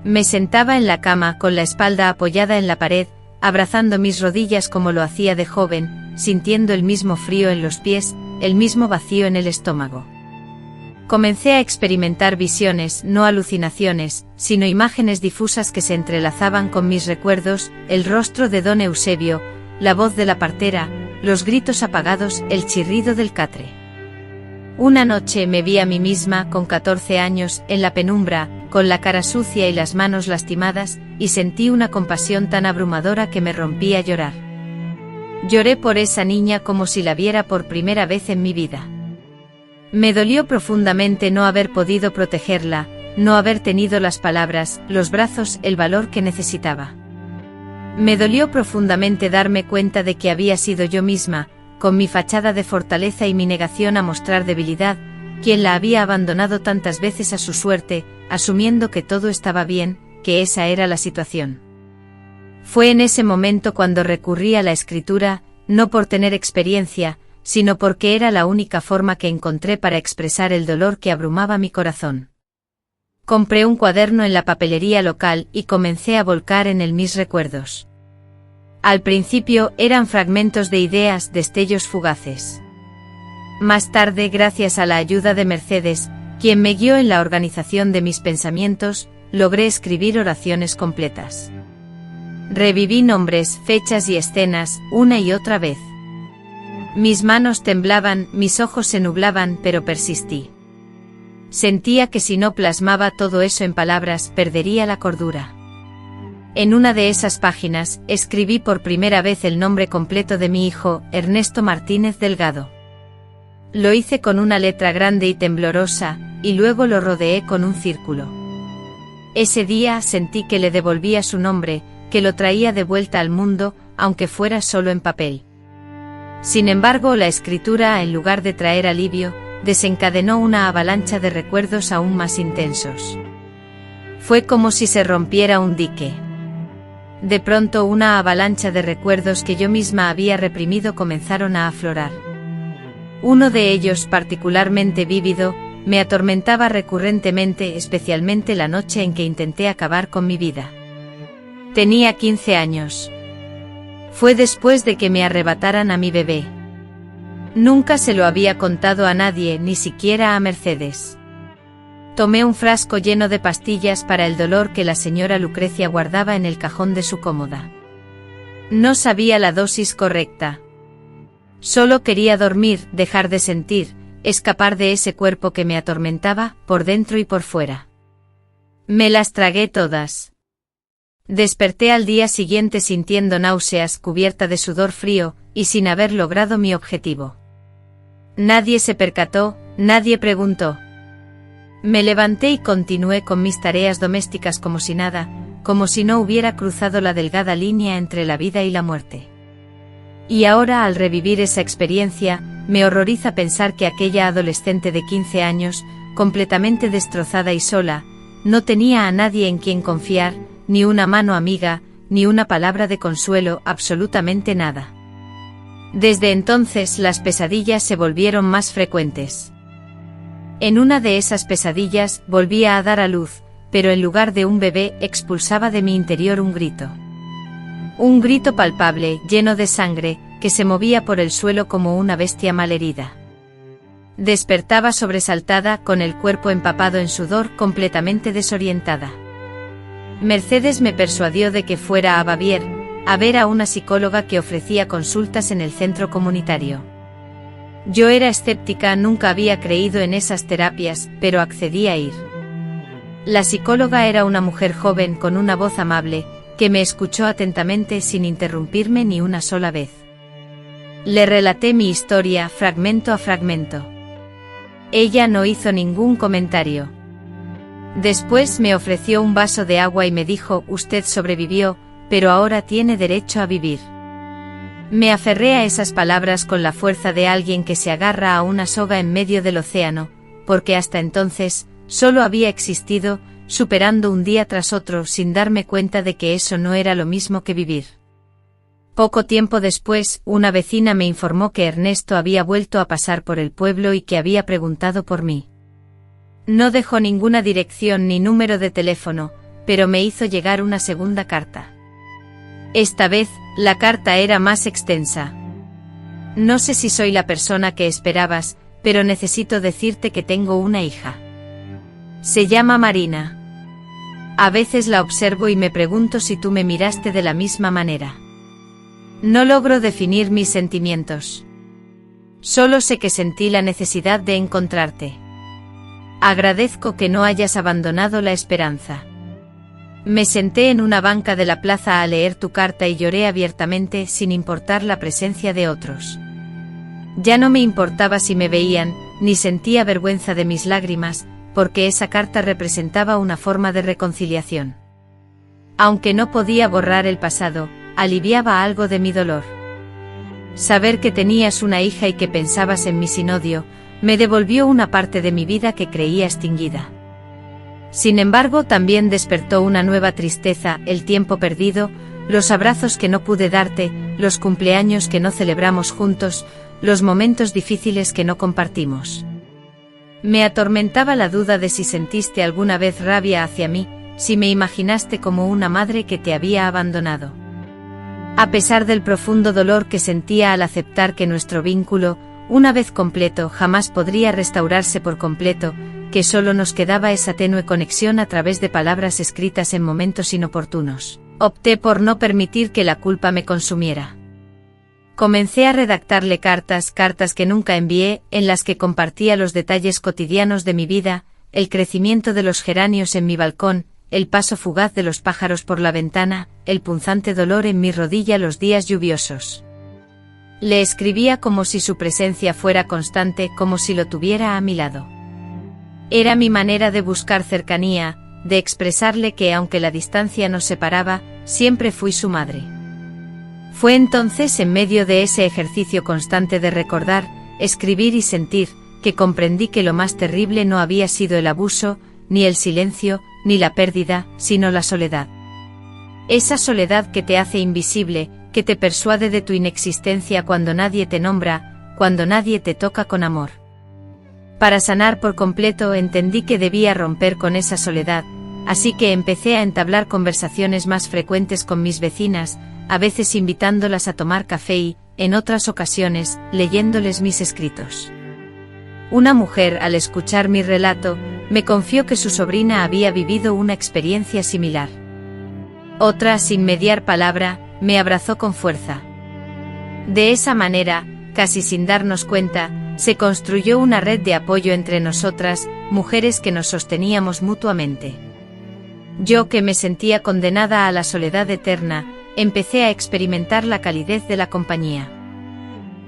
Me sentaba en la cama con la espalda apoyada en la pared, abrazando mis rodillas como lo hacía de joven, sintiendo el mismo frío en los pies, el mismo vacío en el estómago. Comencé a experimentar visiones, no alucinaciones, sino imágenes difusas que se entrelazaban con mis recuerdos: el rostro de don Eusebio, la voz de la partera, los gritos apagados, el chirrido del catre. Una noche me vi a mí misma, con 14 años, en la penumbra, con la cara sucia y las manos lastimadas, y sentí una compasión tan abrumadora que me rompí a llorar. Lloré por esa niña como si la viera por primera vez en mi vida. Me dolió profundamente no haber podido protegerla, no haber tenido las palabras, los brazos, el valor que necesitaba. Me dolió profundamente darme cuenta de que había sido yo misma, con mi fachada de fortaleza y mi negación a mostrar debilidad, quien la había abandonado tantas veces a su suerte, asumiendo que todo estaba bien, que esa era la situación. Fue en ese momento cuando recurrí a la escritura, no por tener experiencia, sino porque era la única forma que encontré para expresar el dolor que abrumaba mi corazón. Compré un cuaderno en la papelería local y comencé a volcar en él mis recuerdos. Al principio eran fragmentos de ideas, destellos fugaces. Más tarde, gracias a la ayuda de Mercedes, quien me guió en la organización de mis pensamientos, logré escribir oraciones completas. Reviví nombres, fechas y escenas, una y otra vez. Mis manos temblaban, mis ojos se nublaban, pero persistí. Sentía que si no plasmaba todo eso en palabras, perdería la cordura. En una de esas páginas, escribí por primera vez el nombre completo de mi hijo, Ernesto Martínez Delgado. Lo hice con una letra grande y temblorosa, y luego lo rodeé con un círculo. Ese día sentí que le devolvía su nombre, que lo traía de vuelta al mundo, aunque fuera solo en papel. Sin embargo, la escritura, en lugar de traer alivio, desencadenó una avalancha de recuerdos aún más intensos. Fue como si se rompiera un dique. De pronto una avalancha de recuerdos que yo misma había reprimido comenzaron a aflorar. Uno de ellos, particularmente vívido, me atormentaba recurrentemente, especialmente la noche en que intenté acabar con mi vida. Tenía 15 años. Fue después de que me arrebataran a mi bebé. Nunca se lo había contado a nadie, ni siquiera a Mercedes. Tomé un frasco lleno de pastillas para el dolor que la señora Lucrecia guardaba en el cajón de su cómoda. No sabía la dosis correcta. Solo quería dormir, dejar de sentir, escapar de ese cuerpo que me atormentaba, por dentro y por fuera. Me las tragué todas. Desperté al día siguiente sintiendo náuseas, cubierta de sudor frío, y sin haber logrado mi objetivo. Nadie se percató, nadie preguntó. Me levanté y continué con mis tareas domésticas como si nada, como si no hubiera cruzado la delgada línea entre la vida y la muerte. Y ahora, al revivir esa experiencia, me horroriza pensar que aquella adolescente de 15 años, completamente destrozada y sola, no tenía a nadie en quien confiar, ni una mano amiga, ni una palabra de consuelo, absolutamente nada. Desde entonces las pesadillas se volvieron más frecuentes. En una de esas pesadillas volvía a dar a luz, pero en lugar de un bebé expulsaba de mi interior un grito. Un grito palpable, lleno de sangre, que se movía por el suelo como una bestia malherida. Despertaba sobresaltada, con el cuerpo empapado en sudor, completamente desorientada. Mercedes me persuadió de que fuera a Bavier, a ver a una psicóloga que ofrecía consultas en el centro comunitario. Yo era escéptica, nunca había creído en esas terapias, pero accedí a ir. La psicóloga era una mujer joven con una voz amable, que me escuchó atentamente sin interrumpirme ni una sola vez. Le relaté mi historia, fragmento a fragmento. Ella no hizo ningún comentario. Después me ofreció un vaso de agua y me dijo: usted sobrevivió, pero ahora tiene derecho a vivir. Me aferré a esas palabras con la fuerza de alguien que se agarra a una soga en medio del océano, porque hasta entonces, solo había existido, superando un día tras otro sin darme cuenta de que eso no era lo mismo que vivir. Poco tiempo después, una vecina me informó que Ernesto había vuelto a pasar por el pueblo y que había preguntado por mí. No dejó ninguna dirección ni número de teléfono, pero me hizo llegar una segunda carta. Esta vez, la carta era más extensa. No sé si soy la persona que esperabas, pero necesito decirte que tengo una hija. Se llama Marina. A veces la observo y me pregunto si tú me miraste de la misma manera. No logro definir mis sentimientos. Solo sé que sentí la necesidad de encontrarte. Agradezco que no hayas abandonado la esperanza. Me senté en una banca de la plaza a leer tu carta y lloré abiertamente sin importar la presencia de otros. Ya no me importaba si me veían, ni sentía vergüenza de mis lágrimas, porque esa carta representaba una forma de reconciliación. Aunque no podía borrar el pasado, aliviaba algo de mi dolor. Saber que tenías una hija y que pensabas en mí sin odio, me devolvió una parte de mi vida que creía extinguida. Sin embargo, también despertó una nueva tristeza, el tiempo perdido, los abrazos que no pude darte, los cumpleaños que no celebramos juntos, los momentos difíciles que no compartimos. Me atormentaba la duda de si sentiste alguna vez rabia hacia mí, si me imaginaste como una madre que te había abandonado. A pesar del profundo dolor que sentía al aceptar que nuestro vínculo, una vez completo, jamás podría restaurarse por completo, que solo nos quedaba esa tenue conexión a través de palabras escritas en momentos inoportunos, opté por no permitir que la culpa me consumiera. Comencé a redactarle cartas que nunca envié, en las que compartía los detalles cotidianos de mi vida, el crecimiento de los geranios en mi balcón, el paso fugaz de los pájaros por la ventana, el punzante dolor en mi rodilla los días lluviosos. Le escribía como si su presencia fuera constante, como si lo tuviera a mi lado. Era mi manera de buscar cercanía, de expresarle que aunque la distancia nos separaba, siempre fui su madre. Fue entonces, en medio de ese ejercicio constante de recordar, escribir y sentir, que comprendí que lo más terrible no había sido el abuso, ni el silencio, ni la pérdida, sino la soledad. Esa soledad que te hace invisible, que te persuade de tu inexistencia cuando nadie te nombra, cuando nadie te toca con amor. Para sanar por completo entendí que debía romper con esa soledad, así que empecé a entablar conversaciones más frecuentes con mis vecinas, a veces invitándolas a tomar café y, en otras ocasiones, leyéndoles mis escritos. Una mujer, al escuchar mi relato, me confió que su sobrina había vivido una experiencia similar. Otra, sin mediar palabra, me abrazó con fuerza. De esa manera, casi sin darnos cuenta, se construyó una red de apoyo entre nosotras, mujeres que nos sosteníamos mutuamente. Yo, que me sentía condenada a la soledad eterna, empecé a experimentar la calidez de la compañía.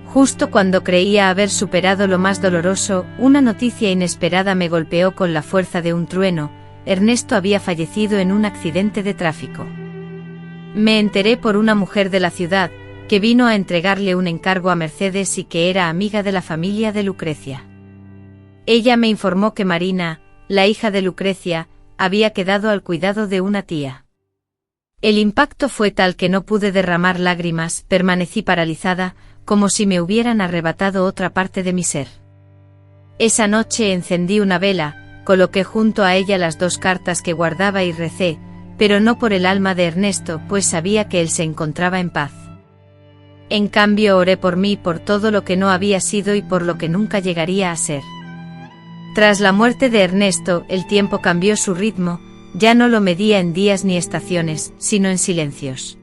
Justo cuando creía haber superado lo más doloroso, una noticia inesperada me golpeó con la fuerza de un trueno: Ernesto había fallecido en un accidente de tráfico. Me enteré por una mujer de la ciudad, que vino a entregarle un encargo a Mercedes y que era amiga de la familia de Lucrecia. Ella me informó que Marina, la hija de Lucrecia, había quedado al cuidado de una tía. El impacto fue tal que no pude derramar lágrimas, permanecí paralizada, como si me hubieran arrebatado otra parte de mi ser. Esa noche encendí una vela, coloqué junto a ella las 2 cartas que guardaba y recé, pero no por el alma de Ernesto, pues sabía que él se encontraba en paz. En cambio oré por mí, por todo lo que no había sido y por lo que nunca llegaría a ser. Tras la muerte de Ernesto, el tiempo cambió su ritmo, ya no lo medía en días ni estaciones, sino en silencios.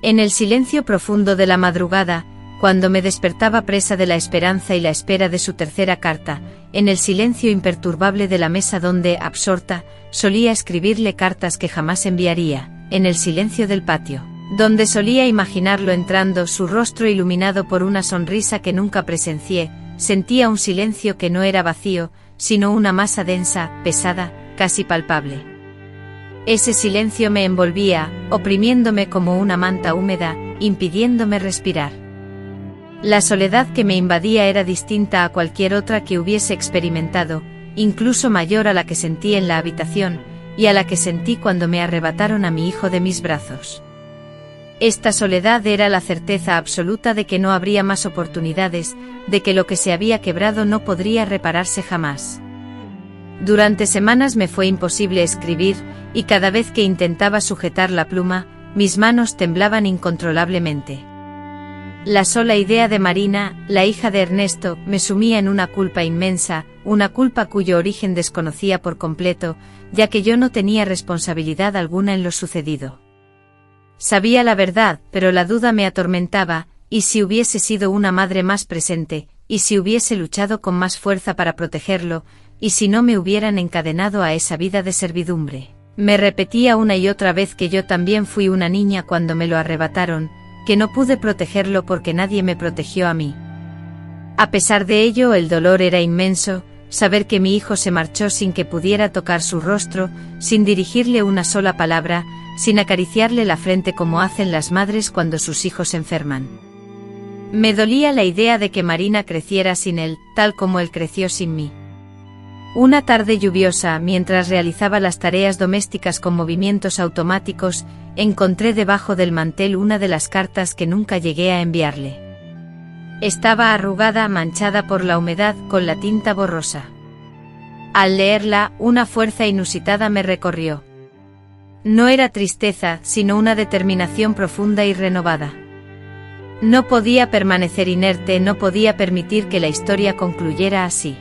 En el silencio profundo de la madrugada, cuando me despertaba presa de la esperanza y la espera de su tercera carta, en el silencio imperturbable de la mesa donde, absorta, solía escribirle cartas que jamás enviaría, en el silencio del patio, donde solía imaginarlo entrando, su rostro iluminado por una sonrisa que nunca presencié, sentía un silencio que no era vacío, sino una masa densa, pesada, casi palpable. Ese silencio me envolvía, oprimiéndome como una manta húmeda, impidiéndome respirar. La soledad que me invadía era distinta a cualquier otra que hubiese experimentado, incluso mayor a la que sentí en la habitación, y a la que sentí cuando me arrebataron a mi hijo de mis brazos. Esta soledad era la certeza absoluta de que no habría más oportunidades, de que lo que se había quebrado no podría repararse jamás. Durante semanas me fue imposible escribir, y cada vez que intentaba sujetar la pluma, mis manos temblaban incontrolablemente. La sola idea de Marina, la hija de Ernesto, me sumía en una culpa inmensa, una culpa cuyo origen desconocía por completo, ya que yo no tenía responsabilidad alguna en lo sucedido. Sabía la verdad, pero la duda me atormentaba, y si hubiese sido una madre más presente, y si hubiese luchado con más fuerza para protegerlo, y si no me hubieran encadenado a esa vida de servidumbre. Me repetía una y otra vez que yo también fui una niña cuando me lo arrebataron, que no pude protegerlo porque nadie me protegió a mí. A pesar de ello, el dolor era inmenso, saber que mi hijo se marchó sin que pudiera tocar su rostro, sin dirigirle una sola palabra, sin acariciarle la frente como hacen las madres cuando sus hijos enferman. Me dolía la idea de que Marina creciera sin él, tal como él creció sin mí. Una tarde lluviosa, mientras realizaba las tareas domésticas con movimientos automáticos, encontré debajo del mantel una de las cartas que nunca llegué a enviarle. Estaba arrugada, manchada por la humedad, con la tinta borrosa. Al leerla, una fuerza inusitada me recorrió. No era tristeza, sino una determinación profunda y renovada. No podía permanecer inerte, no podía permitir que la historia concluyera así.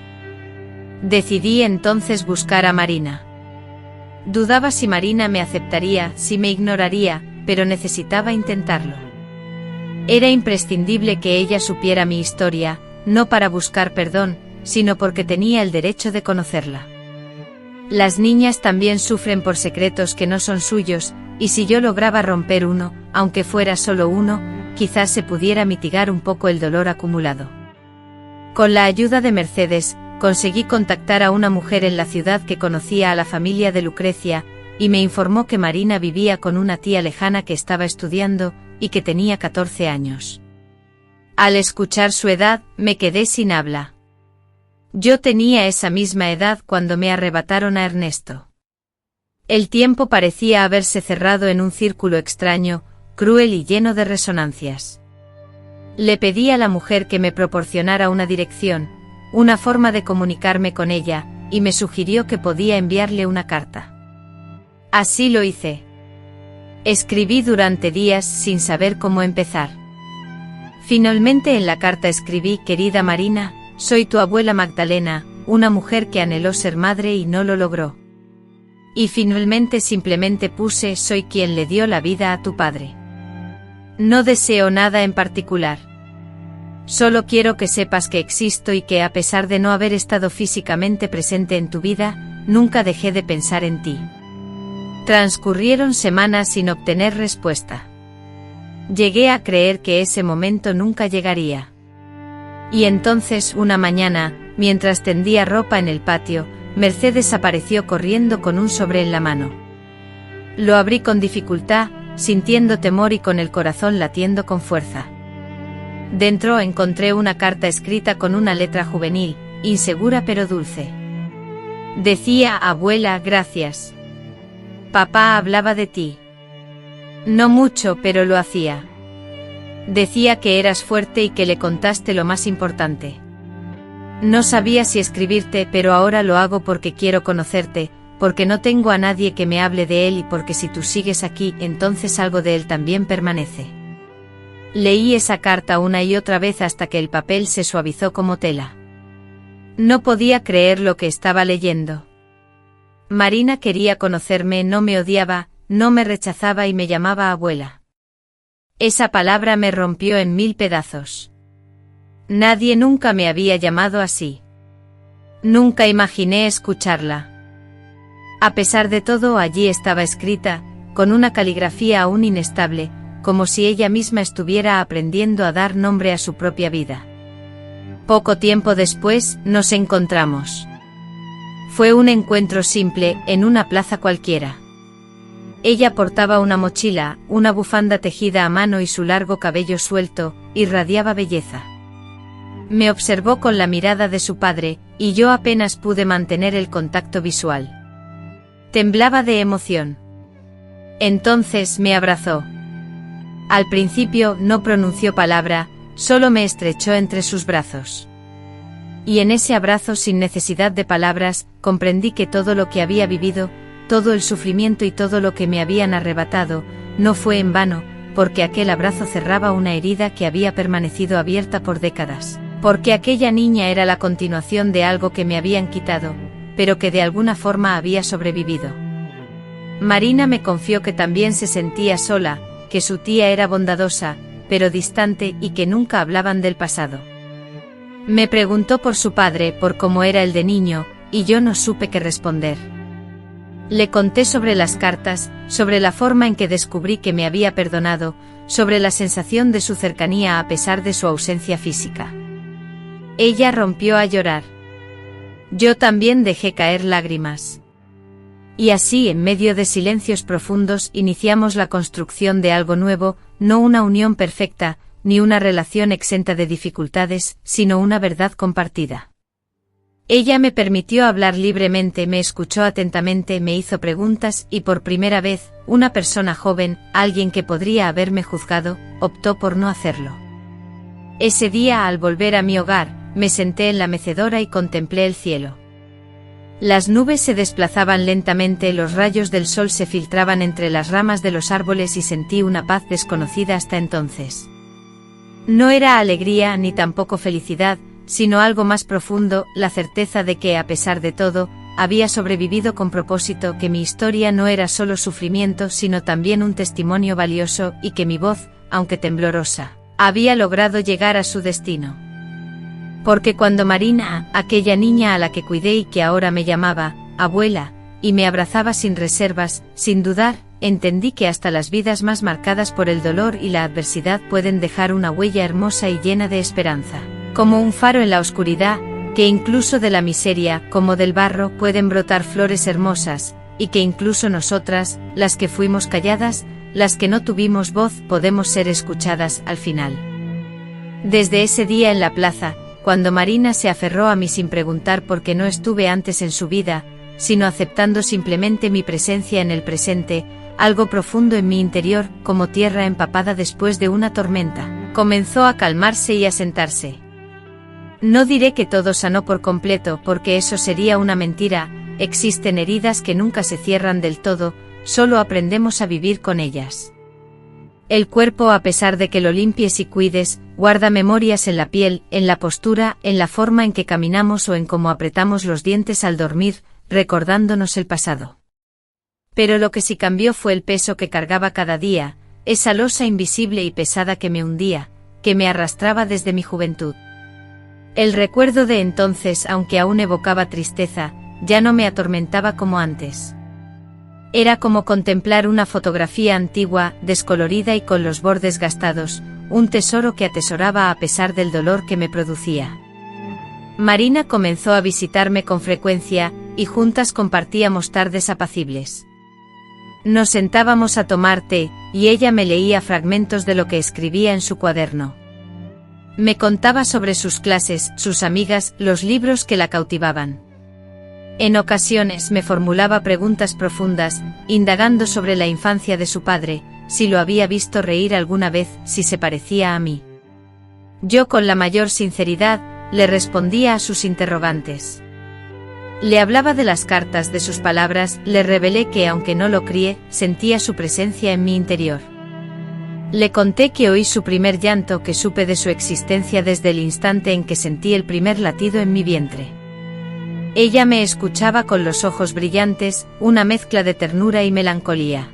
Decidí entonces buscar a Marina. Dudaba si Marina me aceptaría, si me ignoraría, pero necesitaba intentarlo. Era imprescindible que ella supiera mi historia, no para buscar perdón, sino porque tenía el derecho de conocerla. Las niñas también sufren por secretos que no son suyos, y si yo lograba romper uno, aunque fuera solo uno, quizás se pudiera mitigar un poco el dolor acumulado. Con la ayuda de Mercedes, conseguí contactar a una mujer en la ciudad que conocía a la familia de Lucrecia, y me informó que Marina vivía con una tía lejana que estaba estudiando, y que tenía 14 años. Al escuchar su edad, me quedé sin habla. Yo tenía esa misma edad cuando me arrebataron a Ernesto. El tiempo parecía haberse cerrado en un círculo extraño, cruel y lleno de resonancias. Le pedí a la mujer que me proporcionara una dirección, una forma de comunicarme con ella, y me sugirió que podía enviarle una carta. Así lo hice. Escribí durante días sin saber cómo empezar. Finalmente en la carta escribí: querida Marina, soy tu abuela Magdalena, una mujer que anheló ser madre y no lo logró. Y finalmente simplemente puse: soy quien le dio la vida a tu padre. No deseo nada en particular. Solo quiero que sepas que existo y que a pesar de no haber estado físicamente presente en tu vida, nunca dejé de pensar en ti. Transcurrieron semanas sin obtener respuesta. Llegué a creer que ese momento nunca llegaría. Y entonces, una mañana, mientras tendía ropa en el patio, Mercedes apareció corriendo con un sobre en la mano. Lo abrí con dificultad, sintiendo temor y con el corazón latiendo con fuerza. Dentro encontré una carta escrita con una letra juvenil, insegura pero dulce. Decía: abuela, gracias. Papá hablaba de ti. No mucho, pero lo hacía. Decía que eras fuerte y que le contaste lo más importante. No sabía si escribirte, pero ahora lo hago porque quiero conocerte, porque no tengo a nadie que me hable de él y porque si tú sigues aquí, entonces algo de él también permanece. Leí esa carta una y otra vez hasta que el papel se suavizó como tela. No podía creer lo que estaba leyendo. Marina quería conocerme, no me odiaba, no me rechazaba y me llamaba abuela. Esa palabra me rompió en 1000 pedazos. Nadie nunca me había llamado así. Nunca imaginé escucharla. A pesar de todo, allí estaba escrita, con una caligrafía aún inestable, como si ella misma estuviera aprendiendo a dar nombre a su propia vida. Poco tiempo después, nos encontramos. Fue un encuentro simple, en una plaza cualquiera. Ella portaba una mochila, una bufanda tejida a mano y su largo cabello suelto, irradiaba belleza. Me observó con la mirada de su padre, y yo apenas pude mantener el contacto visual. Temblaba de emoción. Entonces me abrazó. Al principio no pronunció palabra, solo me estrechó entre sus brazos. Y en ese abrazo, sin necesidad de palabras, comprendí que todo lo que había vivido, todo el sufrimiento y todo lo que me habían arrebatado, no fue en vano, porque aquel abrazo cerraba una herida que había permanecido abierta por décadas, porque aquella niña era la continuación de algo que me habían quitado, pero que de alguna forma había sobrevivido. Marina me confió que también se sentía sola, que su tía era bondadosa, pero distante y que nunca hablaban del pasado. Me preguntó por su padre, por cómo era el de niño, y yo no supe qué responder. Le conté sobre las cartas, sobre la forma en que descubrí que me había perdonado, sobre la sensación de su cercanía a pesar de su ausencia física. Ella rompió a llorar. Yo también dejé caer lágrimas. Y así, en medio de silencios profundos, iniciamos la construcción de algo nuevo, no una unión perfecta, ni una relación exenta de dificultades, sino una verdad compartida. Ella me permitió hablar libremente, me escuchó atentamente, me hizo preguntas y por primera vez, una persona joven, alguien que podría haberme juzgado, optó por no hacerlo. Ese día, al volver a mi hogar, me senté en la mecedora y contemplé el cielo. Las nubes se desplazaban lentamente, los rayos del sol se filtraban entre las ramas de los árboles y sentí una paz desconocida hasta entonces. No era alegría ni tampoco felicidad, sino algo más profundo, la certeza de que, a pesar de todo, había sobrevivido con propósito, que mi historia no era solo sufrimiento sino también un testimonio valioso y que mi voz, aunque temblorosa, había logrado llegar a su destino. Porque cuando Marina, aquella niña a la que cuidé y que ahora me llamaba abuela, y me abrazaba sin reservas, sin dudar, entendí que hasta las vidas más marcadas por el dolor y la adversidad pueden dejar una huella hermosa y llena de esperanza. Como un faro en la oscuridad, que incluso de la miseria, como del barro, pueden brotar flores hermosas, y que incluso nosotras, las que fuimos calladas, las que no tuvimos voz, podemos ser escuchadas al final. Desde ese día en la plaza, cuando Marina se aferró a mí sin preguntar por qué no estuve antes en su vida, sino aceptando simplemente mi presencia en el presente, algo profundo en mi interior, como tierra empapada después de una tormenta, comenzó a calmarse y a sentarse. No diré que todo sanó por completo, porque eso sería una mentira, existen heridas que nunca se cierran del todo, solo aprendemos a vivir con ellas. El cuerpo, a pesar de que lo limpies y cuides, guarda memorias en la piel, en la postura, en la forma en que caminamos o en cómo apretamos los dientes al dormir, recordándonos el pasado. Pero lo que sí cambió fue el peso que cargaba cada día, esa losa invisible y pesada que me hundía, que me arrastraba desde mi juventud. El recuerdo de entonces, aunque aún evocaba tristeza, ya no me atormentaba como antes. Era como contemplar una fotografía antigua, descolorida y con los bordes gastados, un tesoro que atesoraba a pesar del dolor que me producía. Marina comenzó a visitarme con frecuencia, y juntas compartíamos tardes apacibles. Nos sentábamos a tomar té, y ella me leía fragmentos de lo que escribía en su cuaderno. Me contaba sobre sus clases, sus amigas, los libros que la cautivaban. En ocasiones me formulaba preguntas profundas, indagando sobre la infancia de su padre, si lo había visto reír alguna vez, si se parecía a mí. Yo, con la mayor sinceridad, le respondía a sus interrogantes. Le hablaba de las cartas, de sus palabras, le revelé que, aunque no lo crié, sentía su presencia en mi interior. Le conté que oí su primer llanto, que supe de su existencia desde el instante en que sentí el primer latido en mi vientre. Ella me escuchaba con los ojos brillantes, una mezcla de ternura y melancolía.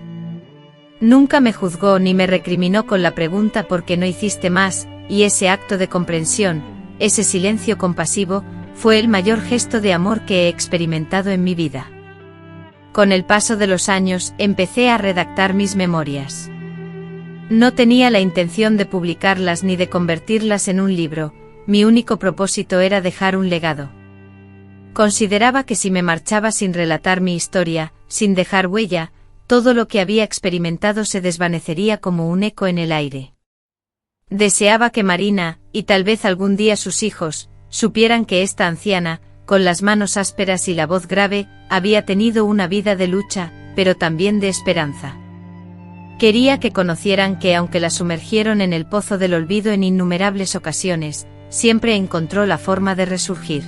Nunca me juzgó ni me recriminó con la pregunta ¿por qué no hiciste más?, y ese acto de comprensión, ese silencio compasivo, fue el mayor gesto de amor que he experimentado en mi vida. Con el paso de los años, empecé a redactar mis memorias. No tenía la intención de publicarlas ni de convertirlas en un libro, mi único propósito era dejar un legado. Consideraba que si me marchaba sin relatar mi historia, sin dejar huella, todo lo que había experimentado se desvanecería como un eco en el aire. Deseaba que Marina, y tal vez algún día sus hijos, supieran que esta anciana, con las manos ásperas y la voz grave, había tenido una vida de lucha, pero también de esperanza. Quería que conocieran que, aunque la sumergieron en el pozo del olvido en innumerables ocasiones, siempre encontró la forma de resurgir.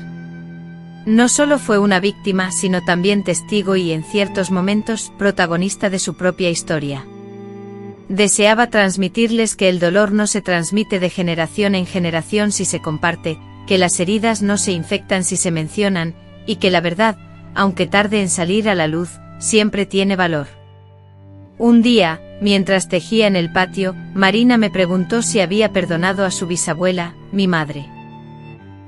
No solo fue una víctima, sino también testigo y, en ciertos momentos, protagonista de su propia historia. Deseaba transmitirles que el dolor no se transmite de generación en generación si se comparte, que las heridas no se infectan si se mencionan, y que la verdad, aunque tarde en salir a la luz, siempre tiene valor. Un día, mientras tejía en el patio, Marina me preguntó si había perdonado a su bisabuela, mi madre.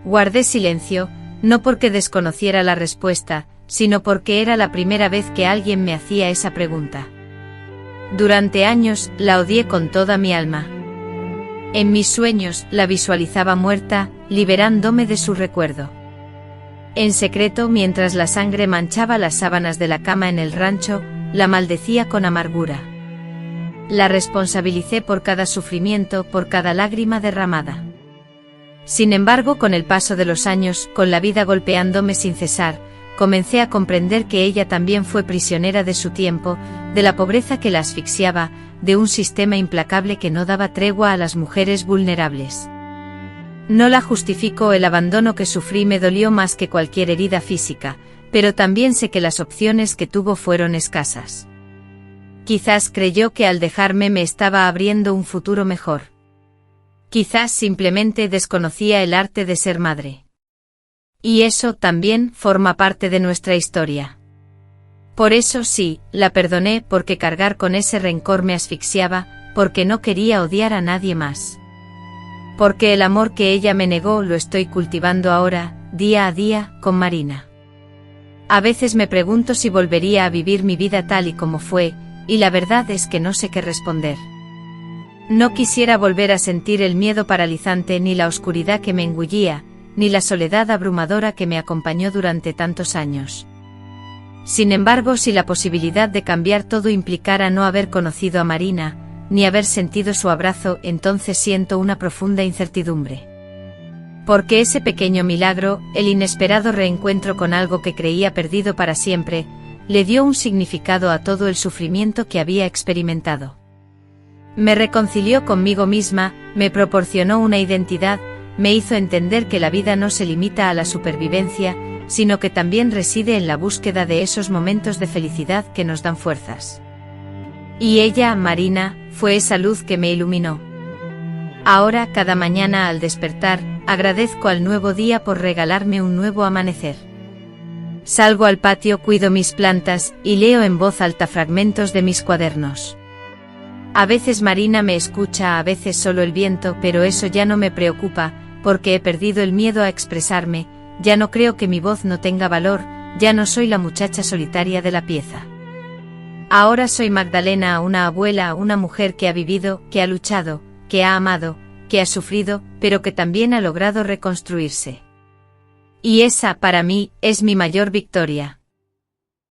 Guardé silencio, no porque desconociera la respuesta, sino porque era la primera vez que alguien me hacía esa pregunta. Durante años, la odié con toda mi alma. En mis sueños, la visualizaba muerta, liberándome de su recuerdo. En secreto, mientras la sangre manchaba las sábanas de la cama en el rancho, la maldecía con amargura. La responsabilicé por cada sufrimiento, por cada lágrima derramada. Sin embargo, con el paso de los años, con la vida golpeándome sin cesar, comencé a comprender que ella también fue prisionera de su tiempo, de la pobreza que la asfixiaba, de un sistema implacable que no daba tregua a las mujeres vulnerables. No la justifico, el abandono que sufrí me dolió más que cualquier herida física, pero también sé que las opciones que tuvo fueron escasas. Quizás creyó que al dejarme me estaba abriendo un futuro mejor. Quizás simplemente desconocía el arte de ser madre. Y eso también forma parte de nuestra historia. Por eso sí, la perdoné, porque cargar con ese rencor me asfixiaba, porque no quería odiar a nadie más. Porque el amor que ella me negó lo estoy cultivando ahora, día a día, con Marina. A veces me pregunto si volvería a vivir mi vida tal y como fue, y la verdad es que no sé qué responder. No quisiera volver a sentir el miedo paralizante, ni la oscuridad que me engullía, ni la soledad abrumadora que me acompañó durante tantos años. Sin embargo, si la posibilidad de cambiar todo implicara no haber conocido a Marina, ni haber sentido su abrazo, entonces siento una profunda incertidumbre. Porque ese pequeño milagro, el inesperado reencuentro con algo que creía perdido para siempre, le dio un significado a todo el sufrimiento que había experimentado. Me reconcilió conmigo misma, me proporcionó una identidad, me hizo entender que la vida no se limita a la supervivencia, sino que también reside en la búsqueda de esos momentos de felicidad que nos dan fuerzas. Y ella, Marina, fue esa luz que me iluminó. Ahora, cada mañana al despertar, agradezco al nuevo día por regalarme un nuevo amanecer. Salgo al patio, cuido mis plantas, y leo en voz alta fragmentos de mis cuadernos. A veces Marina me escucha, a veces solo el viento, pero eso ya no me preocupa, porque he perdido el miedo a expresarme, ya no creo que mi voz no tenga valor, ya no soy la muchacha solitaria de la pieza. Ahora soy Magdalena, una abuela, una mujer que ha vivido, que ha luchado, que ha amado, que ha sufrido, pero que también ha logrado reconstruirse. Y esa, para mí, es mi mayor victoria.